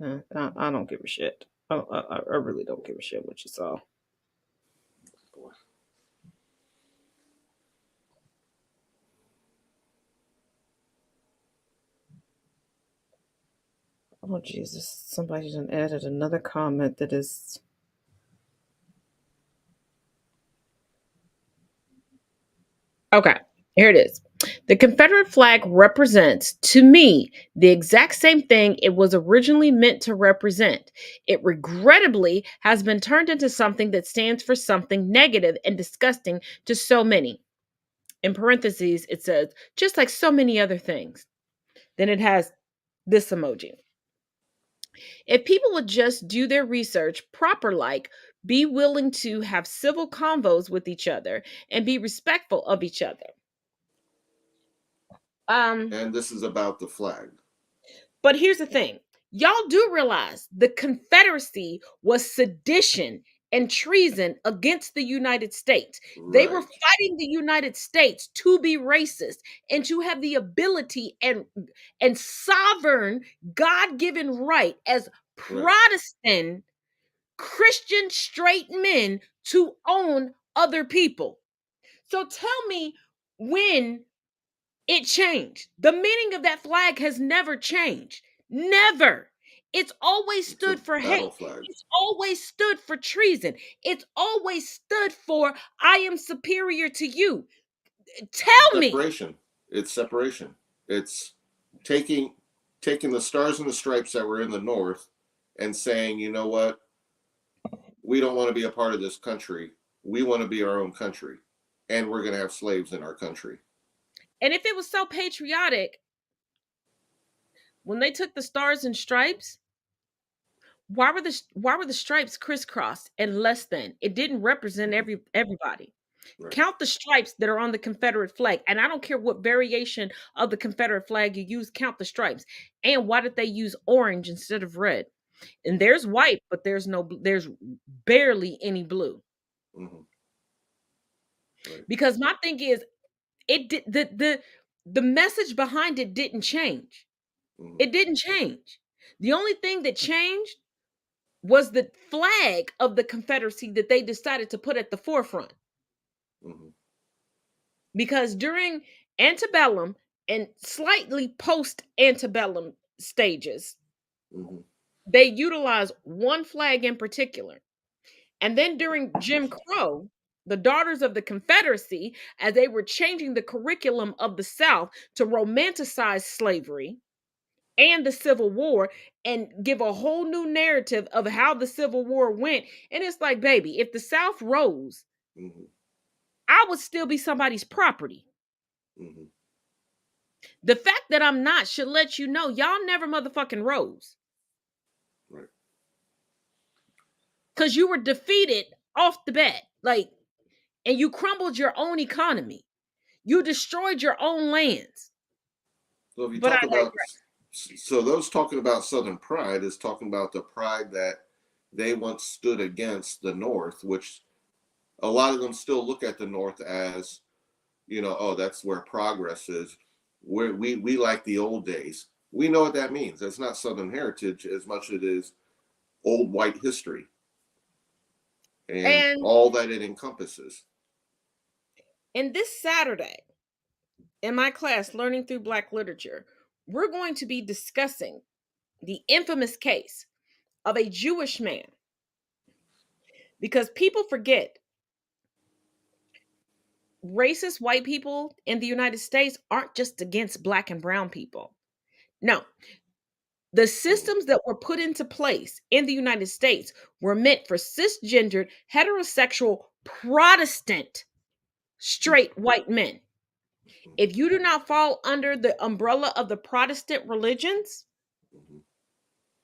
I don't give a shit. I really don't give a shit what you saw. Boy. Oh Jesus! Somebody done added another comment that is. Okay, here it is. The Confederate flag represents, to me, the exact same thing it was originally meant to represent. It regrettably has been turned into something that stands for something negative and disgusting to so many. In parentheses, it says, just like so many other things. Then it has this emoji. If people would just do their research proper, like be willing to have civil convos with each other and be respectful of each other. And this is about the flag. But here's the thing. Y'all do realize the Confederacy was sedition and treason against the United States. They were Right. fighting the United States to be racist and to have the ability and sovereign God-given right as Right. Protestant Christian straight men to own other people. So tell me when it changed. The meaning of that flag has never changed. Never. It's always It's a stood for battle hate. flag. It's always stood for treason. It's always stood for I am superior to you. Tell me. Separation. It's separation. It's taking the stars and the stripes that were in the north and saying, you know what? We don't want to be a part of this country. We want to be our own country. And we're going to have slaves in our country. And if it was so patriotic, when they took the stars and stripes, why were the stripes crisscrossed and less than? It didn't represent everybody. Right. Count the stripes that are on the Confederate flag. And I don't care what variation of the Confederate flag you use, count the stripes. And why did they use orange instead of red? And there's white, but there's barely any blue. Mm-hmm. Right. Because my thing is, it did the message behind it didn't change. Mm-hmm. It didn't change. The only thing that changed was the flag of the Confederacy that they decided to put at the forefront. Mm-hmm. Because during antebellum and slightly post antebellum stages, Mm-hmm. they utilized one flag in particular. And then during Jim Crow, the Daughters of the Confederacy, as they were changing the curriculum of the South to romanticize slavery and the Civil War and give a whole new narrative of how the Civil War went. And it's like, baby, if the South rose, Mm-hmm. I would still be somebody's property. Mm-hmm. The fact that I'm not should let you know y'all never motherfucking rose. Right. Because you were defeated off the bat. Like, and you crumbled your own economy. You destroyed your own lands. So if you But I talk about, digress. so those talking about Southern pride is talking about the pride that they once stood against the North, which a lot of them still look at the North as, you know, oh, that's where progress is. We like the old days. We know what that means. That's not Southern heritage as much as it is old white history and And all that it encompasses. in this Saturday, in my class, Learning Through Black Literature, we're going to be discussing the infamous case of a Jewish man. Because people forget racist white people in the United States aren't just against black and brown people. No, the systems that were put into place in the United States were meant for cisgendered, heterosexual, Protestant, straight white men. If you do not fall under the umbrella of the Protestant religions, Mm-hmm.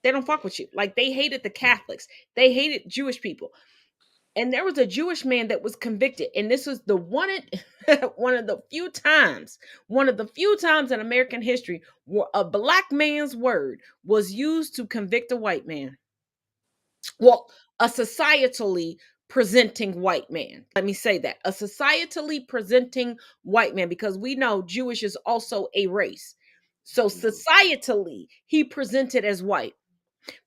they don't fuck with you. Like they hated the Catholics, they hated Jewish people. And there was a Jewish man that was convicted, and this was the one one of the few times in American history where a black man's word was used to convict a white man. Well, a societally presenting white man. Let me say that. A societally presenting white man, because we know Jewish is also a race. So societally, he presented as white.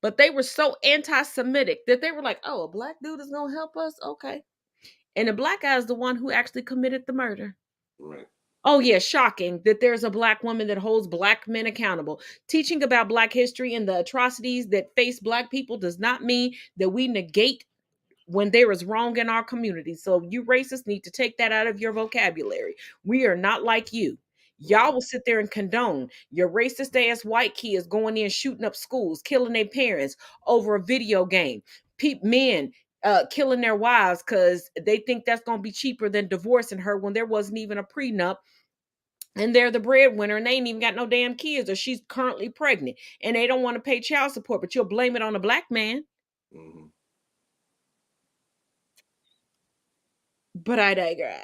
But they were so anti-Semitic that they were like, oh, a black dude is going to help us? Okay. And the black guy is the one who actually committed the murder. Right. Oh, yeah, shocking that there's a black woman that holds black men accountable. Teaching about black history and the atrocities that face black people does not mean that we negate when there is wrong in our community. So you racists need to take that out of your vocabulary. We are not like you. Y'all will sit there and condone your racist ass white kids going in shooting up schools, killing their parents over a video game. Men killing their wives because they think that's going to be cheaper than divorcing her when there wasn't even a prenup, and they're the breadwinner and they ain't even got no damn kids, or she's currently pregnant and they don't want to pay child support, but you'll blame it on a black man. Mm-hmm. But I digress.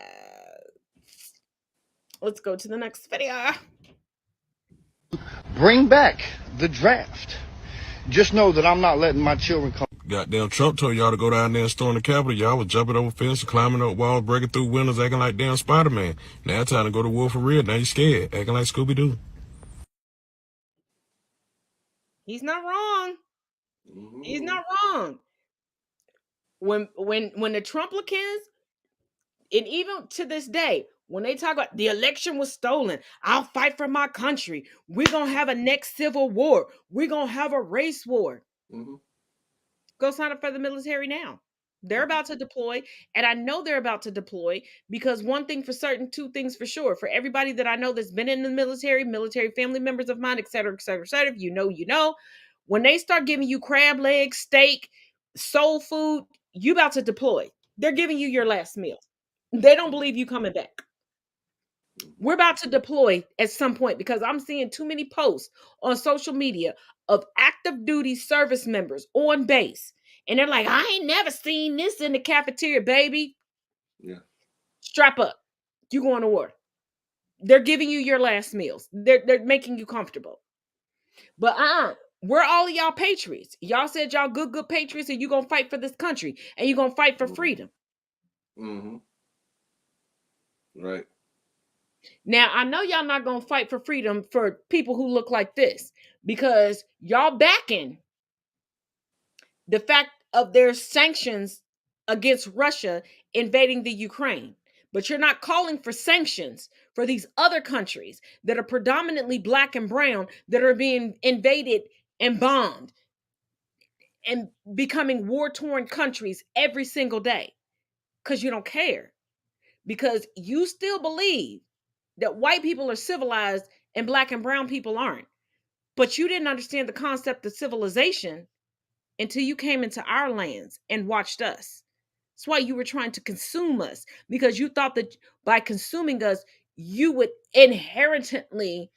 Let's go to the next video. Bring back the draft. Just know that I'm not letting my children come. Goddamn Trump told y'all to go down there and storm the Capitol. Y'all was jumping over fences, climbing up walls, breaking through windows, acting like damn Spider-Man. Now it's time to go to war for real. Now you scared, acting like Scooby-Doo. He's not wrong. Mm-hmm. He's not wrong. When the Trumplicans, and even to this day, when they talk about the election was stolen, I'll fight for my country. We're gonna have a next civil war. We're gonna have a race war. Mm-hmm. Go sign up for the military now. They're about to deploy, and I know they're about to deploy because one thing for certain, two things for sure. For everybody that I know that's been in the military family members of mine, et cetera, et cetera, et cetera, if you know, when they start giving you crab legs, steak, soul food, you about to deploy. They're giving you your last meal. They don't believe you coming back. We're about to deploy at some point because I'm seeing too many posts on social media of active duty service members on base. And they're like, I ain't never seen this in the cafeteria, baby. Yeah. Strap up. You going to war. They're giving you your last meals. They're making you comfortable. But we're all of y'all patriots. Y'all said y'all good patriots, and you going to fight for this country, and you going to fight for freedom. Mm-hmm. Right. Now, I know y'all not going to fight for freedom for people who look like this, because y'all backing the fact of their sanctions against Russia invading the Ukraine. But you're not calling for sanctions for these other countries that are predominantly black and brown that are being invaded and bombed and becoming war-torn countries every single day, because you don't care. Because you still believe that white people are civilized and black and brown people aren't. But you didn't understand the concept of civilization until you came into our lands and watched us. That's why you were trying to consume us, because you thought that by consuming us, you would inherently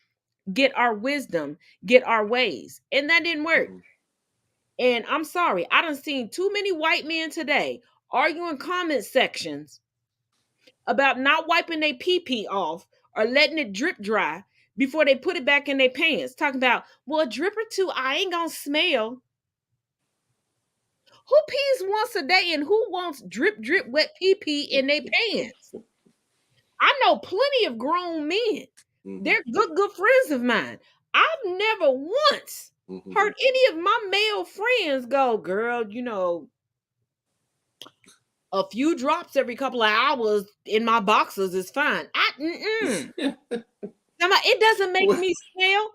get our wisdom, get our ways. And that didn't work. Mm-hmm. And I'm sorry, I done seen too many white men today arguing comment sections about not wiping their pee-pee off or letting it drip dry before they put it back in their pants. Talking about, well, a drip or two, I ain't gonna smell. Who pees once a day and who wants drip, drip, wet pee-pee in their pants? I know plenty of grown men. Mm-hmm. They're good friends of mine. I've never once heard any of my male friends go, girl, a few drops every couple of hours in my boxers is fine. It doesn't make me smell.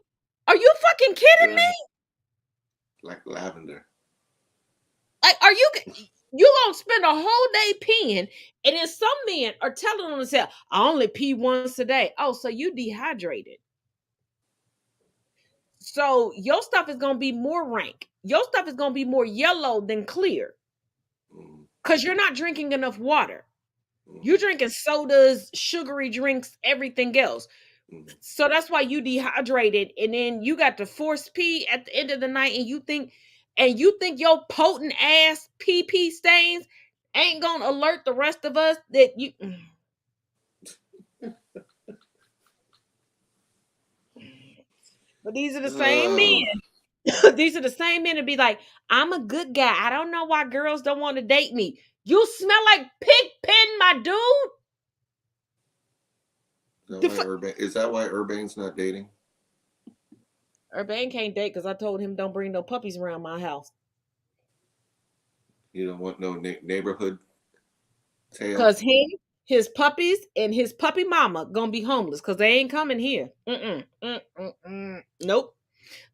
Are you fucking kidding me? Like lavender. Like, are you gonna spend a whole day peeing, and then some men are telling themselves, I only pee once a day. Oh, so you dehydrated. So your stuff is gonna be more rank. Your stuff is gonna be more yellow than clear. Because you're not drinking enough water. You're drinking sodas, sugary drinks, everything else. So that's why you dehydrated, and then you got to force pee at the end of the night, and you think your potent ass pee stains ain't gonna alert the rest of us that you. But these are the same men. These are the same men to be like, I'm a good guy. I don't know why girls don't want to date me. You smell like pig pen, my dude. Is that why Urbane's not dating? Urbane can't date because I told him don't bring no puppies around my house. You don't want no neighborhood tail? Because his puppies, and his puppy mama gonna be homeless because they ain't coming here. Nope.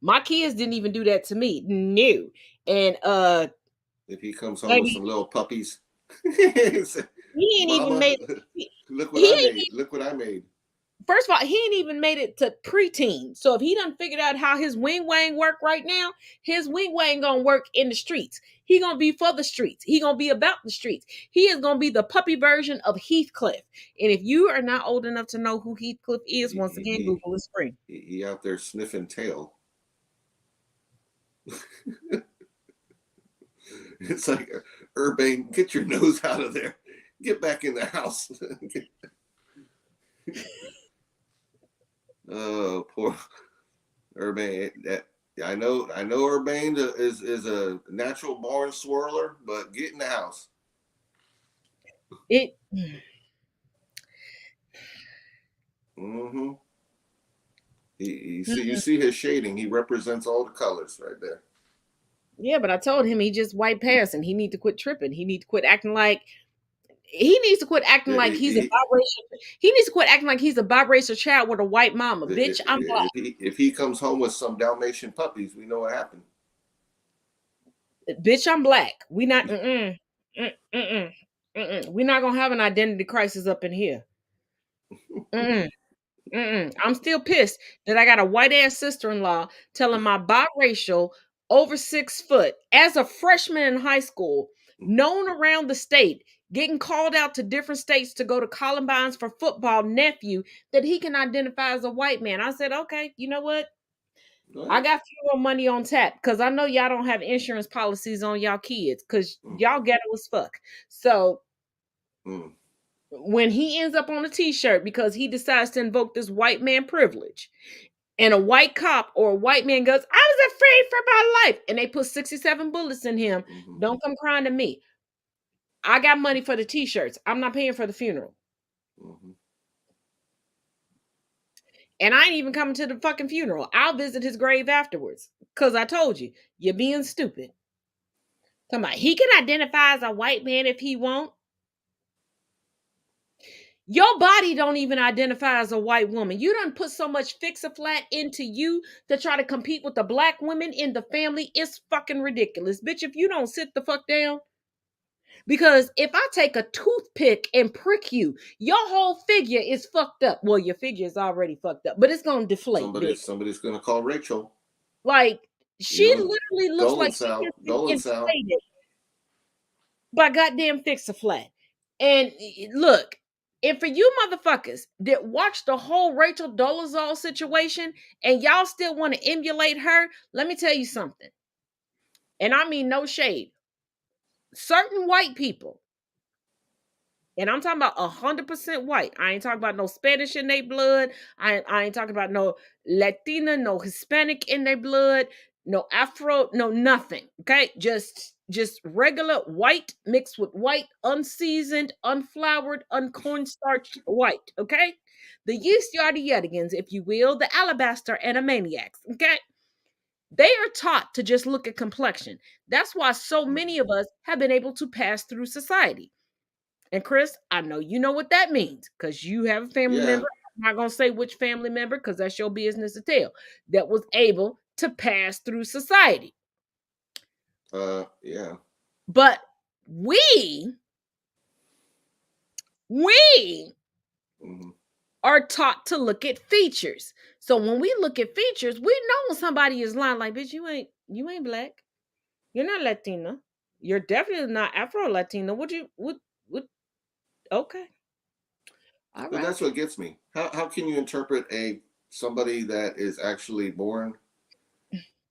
My kids didn't even do that to me. No. And if he comes home with some little puppies, he ain't even made. Look what I made. Look what I made. First of all, he ain't even made it to preteen. So if he done figured out how his wing wang work right now, his wing wang gonna work in the streets. He gonna be for the streets. He gonna be about the streets. He is gonna be the puppy version of Heathcliff. And if you are not old enough to know who Heathcliff is, once again, Google is free. He out there sniffing tail. It's like, Urbane, get your nose out of there. Get back in the house. Oh, poor Urbane. I know Urbane is a natural born swirler, but get in the house. It Mm-hmm. You see his shading. He represents all the colors right there. Yeah, but I told him he just white passing. He need to quit tripping. He need to quit acting like he needs to quit acting like he's a biracial. He needs to quit acting like he's a biracial child with a white mama. Bitch, I'm black. If he comes home with some Dalmatian puppies, we know what happened. Bitch, I'm black. We not mm-mm, mm-mm, mm-mm. We're not gonna have an identity crisis up in here. Mm-mm, mm-mm. I'm still pissed that I got a white ass sister-in-law telling my biracial over 6 foot as a freshman in high school, known around the state, getting called out to different states to go to Columbines for football nephew, that he can identify as a white man. I said, okay, you know what? I got funeral money on tap because I know y'all don't have insurance policies on y'all kids because y'all ghetto as fuck. So when he ends up on a t-shirt because he decides to invoke this white man privilege, and a white cop or a white man goes, I was afraid for my life, and they put 67 bullets in him, don't come crying to me. I got money for the t-shirts. I'm not paying for the funeral. And I ain't even coming to the fucking funeral. I'll visit his grave afterwards. Because I told you, you're being stupid. Talking about, he can identify as a white man if he won't. Your body don't even identify as a white woman. You done put so much fix-a-flat into you to try to compete with the black women in the family. It's fucking ridiculous. Bitch, if you don't sit the fuck down. Because if I take a toothpick and prick you, your whole figure is fucked up. Well, your figure is already fucked up, but it's going to deflate. Somebody's going to call Rachel. Like, she literally looks like she's inflated by goddamn fix-a-flat. And look, and for you motherfuckers that watch the whole Rachel Dolezal situation and y'all still want to emulate her, let me tell you something. And I mean no shade. Certain white people, and I'm talking about 100% white. I ain't talking about no Spanish in their blood. I ain't talking about no Latina, no Hispanic in their blood, no Afro, no nothing. Okay, just regular white mixed with white, unseasoned, unfloured, uncornstarched white. Okay, the yeast yardigans, if you will, the alabaster animaniacs. Okay. They are taught to just look at complexion. That's why so many of us have been able to pass through society. And Chris, I know you know what that means because you have a family member. I'm not going to say which family member because that's your business to tell, that was able to pass through society. Yeah. But we are taught to look at features. So when we look at features, we know when somebody is lying, like, bitch, you ain't black. You're not Latina. You're definitely not Afro-Latina. Okay. All right. But that's what gets me. How can you interpret somebody that is actually born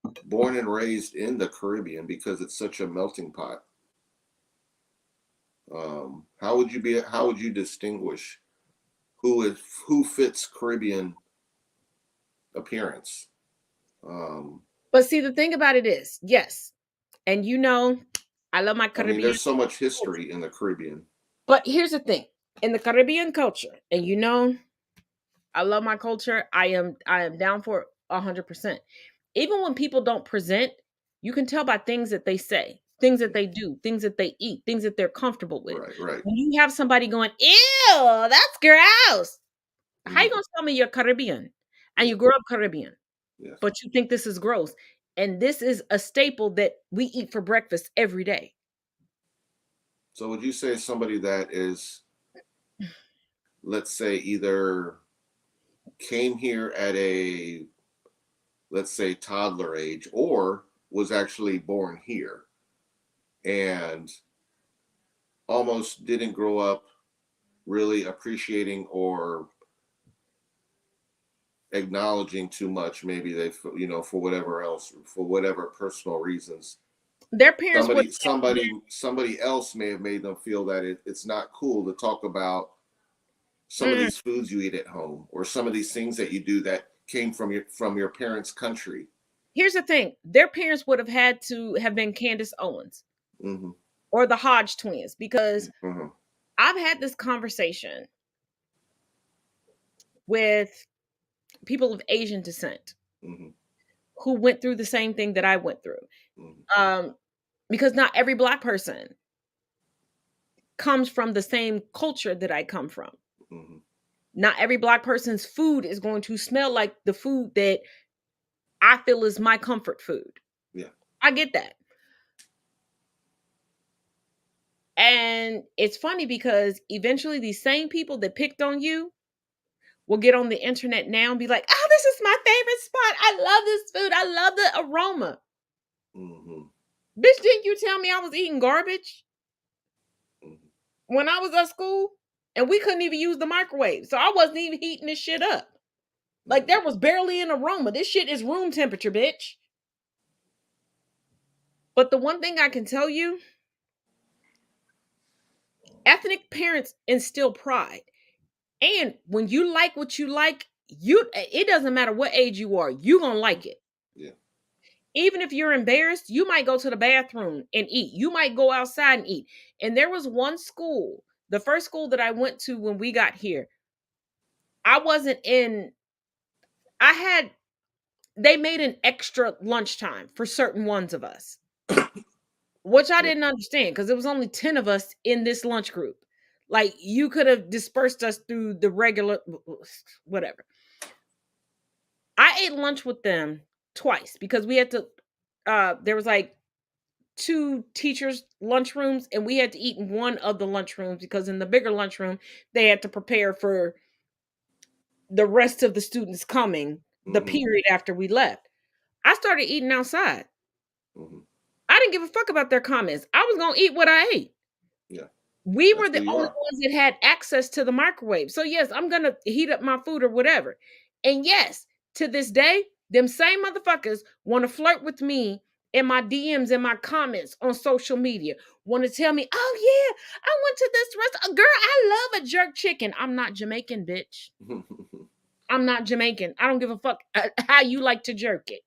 and raised in the Caribbean because it's such a melting pot? How would you distinguish who fits Caribbean appearance? But see, the thing about it is, yes, and I love my Caribbean. I mean, there's so much history in the Caribbean. But here's the thing. In the Caribbean culture, and I love my culture. I am down for 100%. Even when people don't present, you can tell by things that they say, things that they do, things that they eat, things that they're comfortable with. Right. When you have somebody going, ew, that's gross. How you gonna tell me you're Caribbean and you grew up Caribbean, but you think this is gross? And this is a staple that we eat for breakfast every day. So would you say somebody that is, let's say, either came here at a, let's say, toddler age, or was actually born here and almost didn't grow up really appreciating or acknowledging too much. Maybe they, for whatever else, for whatever personal reasons, Their parents would somebody else may have made them feel that it's not cool to talk about some of mm, these foods you eat at home, or some of these things that you do that came from your parents' country. here's the thing. Their parents would have had to have been Candace Owens Mm-hmm. or the Hodge twins, because Mm-hmm. I've had this conversation with people of Asian descent Mm-hmm. who went through the same thing that I went through. Mm-hmm. Because not every Black person comes from the same culture that I come from. Mm-hmm. Not every Black person's food is going to smell like the food that I feel is my comfort food. Yeah. I get that. And it's funny because eventually these same people that picked on you will get on the internet now and be like, oh, this is my favorite spot. I love this food. I love the aroma. Mm-hmm. Bitch, didn't you tell me I was eating garbage Mm-hmm. when I was at school? And we couldn't even use the microwave. So I wasn't even heating this shit up. Like there was barely an aroma. This shit is room temperature, bitch. But the one thing I can tell you, ethnic parents instill pride. And when you like what you like, it doesn't matter what age you are, you're gonna like it. Yeah. Even if you're embarrassed, you might go to the bathroom and eat. You might go outside and eat. And there was one school, the first school that I went to when we got here. I wasn't in, I had, they made an extra lunchtime for certain ones of us, which I Yeah. didn't understand because there was only 10 of us in this lunch group. Like you could have dispersed us through the regular, whatever. I ate lunch with them twice because we had to, there was like two teachers' lunchrooms, and we had to eat in one of the lunchrooms because in the bigger lunchroom, they had to prepare for the rest of the students coming the Mm-hmm. period after we left. I started eating outside. Mm-hmm. I didn't give a fuck about their comments. I was going to eat what I ate. Yeah. We That's were who the you only are. ones that had access to the microwave. So yes, I'm going to heat up my food or whatever. And yes, to this day, them same motherfuckers want to flirt with me in my DMs and my comments on social media. Want to tell me, "Oh yeah, I went to this restaurant. Girl, I love a jerk chicken." I'm not Jamaican, bitch. I'm not Jamaican. I don't give a fuck how you like to jerk it.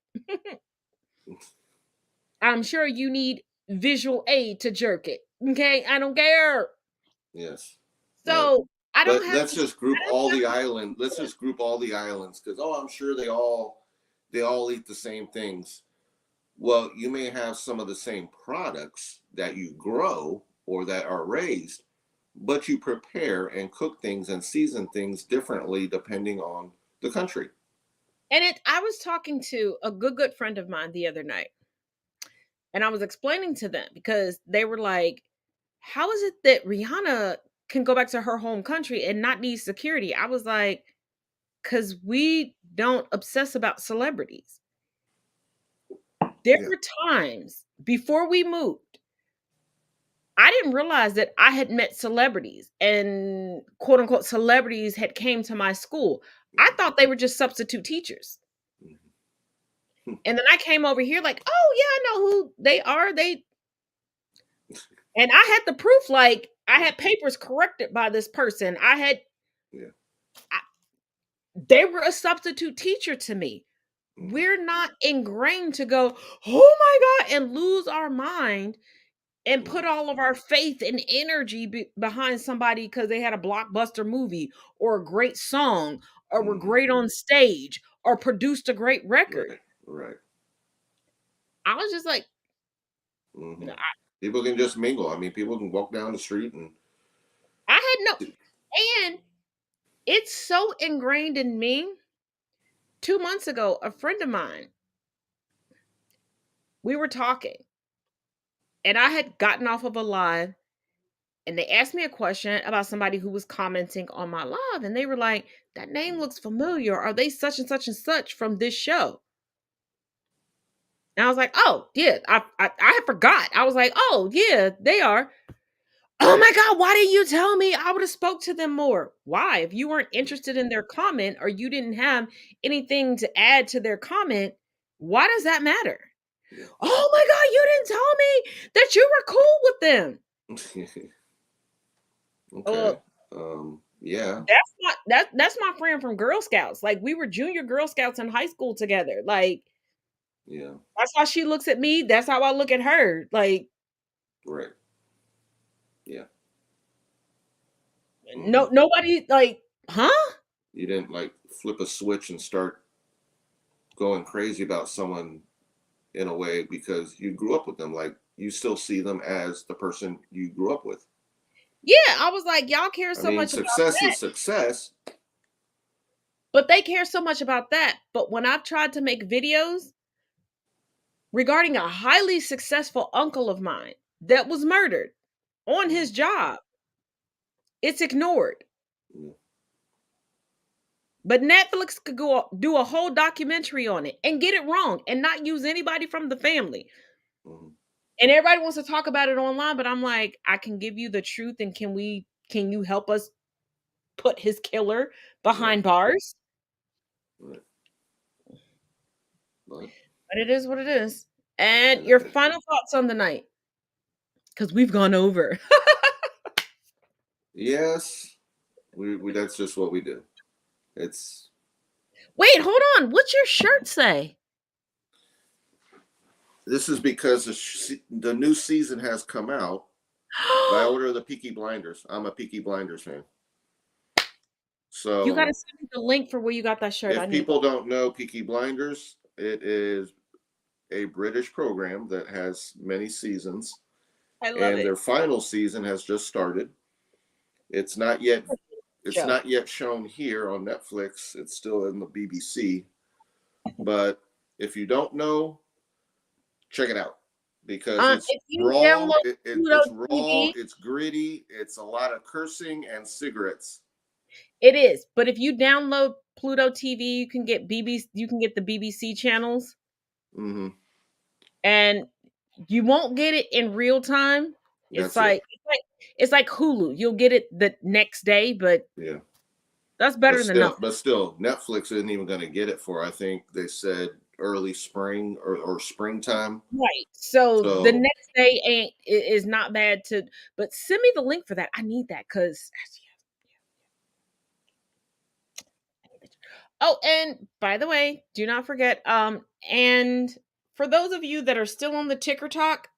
I'm sure you need visual aid to jerk it. Okay? I don't care. Yes. But So, I don't have let's to just group all the island. Let's just group all the islands, because I'm sure they all eat the same things. Well, you may have some of the same products that you grow or that are raised, but you prepare and cook things and season things differently depending on the country. and I was talking to a good friend of mine the other night, and I was explaining to them because they were like, "How is it that Rihanna can go back to her home country and not need security?" I was like, "Cuz we don't obsess about celebrities." There Yeah. were times before we moved, I didn't realize that I had met celebrities and quote unquote celebrities had came to my school. I thought they were just substitute teachers. Mm-hmm. And then I came over here like, "Oh yeah, I know who they are." And I had the proof, like I had papers corrected by this person. Yeah. I, they were a substitute teacher to me. Mm-hmm. We're not ingrained to go, "Oh my God," and lose our mind and put all of our faith and energy behind somebody because they had a blockbuster movie or a great song or were Mm-hmm. great on stage or produced a great record. Right. Right. I was just like, Mm-hmm. I, People can just mingle. I mean, people can walk down the street and. I had no, and it's so ingrained in me. 2 months ago, a friend of mine, we were talking, and I had gotten off of a live, and they asked me a question about somebody who was commenting on my live, and they were like, "That name looks familiar. Are they such and such from this show?" And I was like, "Oh yeah, I forgot." I was like, "Oh yeah, they are." Oh my God, why didn't you tell me? I would have spoke to them more. Why? If you weren't interested in their comment or you didn't have anything to add to their comment, why does that matter? Yeah. Oh my God, you didn't tell me that you were cool with them. Okay. Yeah. That's my friend from Girl Scouts. Like we were junior Girl Scouts in high school together. Like Yeah. that's how she looks at me. That's how I look at her. Like Right. Yeah. no, nobody like, huh? You didn't like flip a switch and start going crazy about someone in a way because you grew up with them. Like you still see them as the person you grew up with. Yeah, I was like, y'all care I so mean, much about success that, is success. but they care so much about that. But when I've tried to make videos regarding a highly successful uncle of mine that was murdered on his Mhm. job, it's ignored. Yeah. But Netflix could go do a whole documentary on it and get it wrong and not use anybody from the family. Mhm. And everybody wants to talk about it online, but I'm like, I can give you the truth, and can you help us put his killer Right. behind bars? Right. But But it is what it is. And your final thoughts on the night, because we've gone over. yes, we that's just what we do. It's Wait, hold on. What's your shirt say? this is because the new season has come out by order of the Peaky Blinders. I'm a Peaky Blinders fan. You gotta So send me the link for where you got that shirt. I if need that. people don't know Peaky Blinders, it is a British program that has many seasons, I love and it. their final season has just started. It's not yet it's Show. not yet shown here on Netflix. It's still in the BBC. But if you don't know, check it out because it's If you raw. download It's Pluto raw. TV, It's gritty. It's a lot of cursing and cigarettes. it is. But if you download Pluto TV, you can get BBC. You can get the BBC channels, Mm-hmm. and you won't get it in real time. It's That's it. like it's like Hulu. You'll get it the next day, but Yeah. that's better than nothing. But still, Netflix isn't even going to get it for. I think they said early spring or springtime. Right. So the So next day is not bad to, but send me the link for that. I need that because. Oh, and by the way, do not forget. And for those of you that are still on the ticker talk,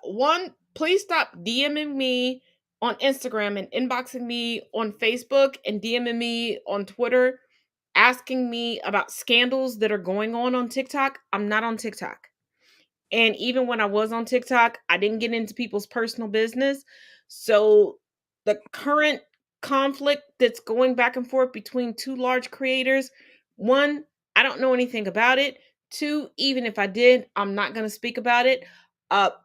one, please stop DMing me on Instagram and inboxing me on Facebook and DMing me on Twitter, asking me about scandals that are going on TikTok. I'm not on TikTok. And even when I was on TikTok, I didn't get into people's personal business. So the current conflict that's going back and forth between two large creators, one, I don't know anything about it. Two, even if I did, I'm not going to speak about it.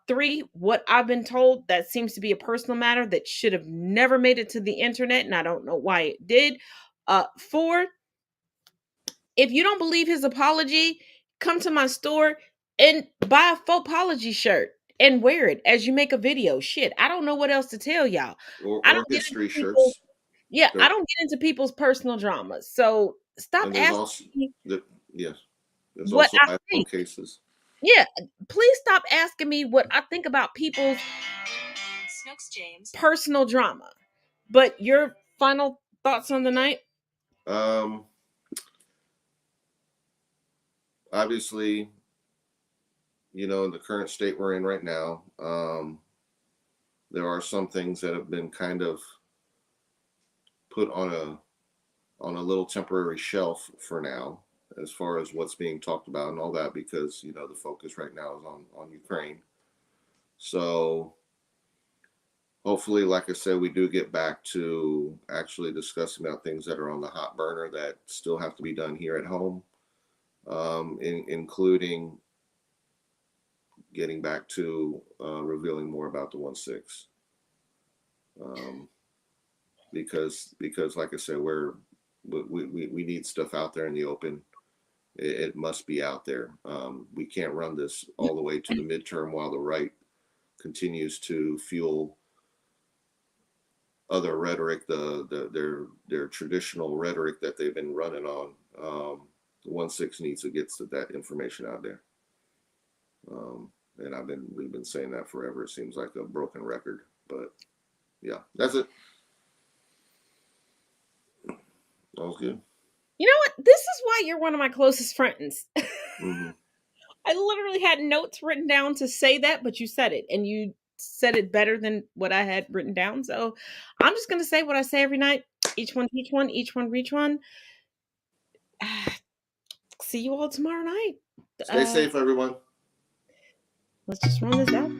Three, what I've been told, that seems to be a personal matter that should have never made it to the internet, and I don't know why it did. Four, if you don't believe his apology, come to my store and buy a faux apology shirt and wear it as you make a video. Shit, I don't know what else to tell y'all. I or don't get into history people's shirts. yeah, I There don't get into people's personal dramas. So stop and there's asking also me the yes. There's what also I iPhone think. cases. Yeah, please stop asking me what I think about people's personal drama. But your final thoughts on the night? Um, obviously, in the current state we're in right now, there are some things that have been kind of put on a little temporary shelf for now, as far as what's being talked about and all that, because the focus right now is on Ukraine. So hopefully, like I said, we do get back to actually discussing about things that are on the hot burner that still have to be done here at home, including getting back to revealing more about the 1/6. Because like I said, we need stuff out there in the open. It must be out there. We can't run this all the way to the midterm while the right continues to fuel other rhetoric, their traditional rhetoric that they've been running on. The 1/6 needs to get that information out there. And we've been saying that forever. It seems like a broken record, but yeah, that's it. That was good. You know what? This is why you're one of my closest friends. Mm-hmm. I literally had notes written down to say that, but you said it, and you said it better than what I had written down. So I'm just going to say what I say every night. Each one teach one, each one reach one. See you all tomorrow night. Stay safe, everyone. Let's just run this out.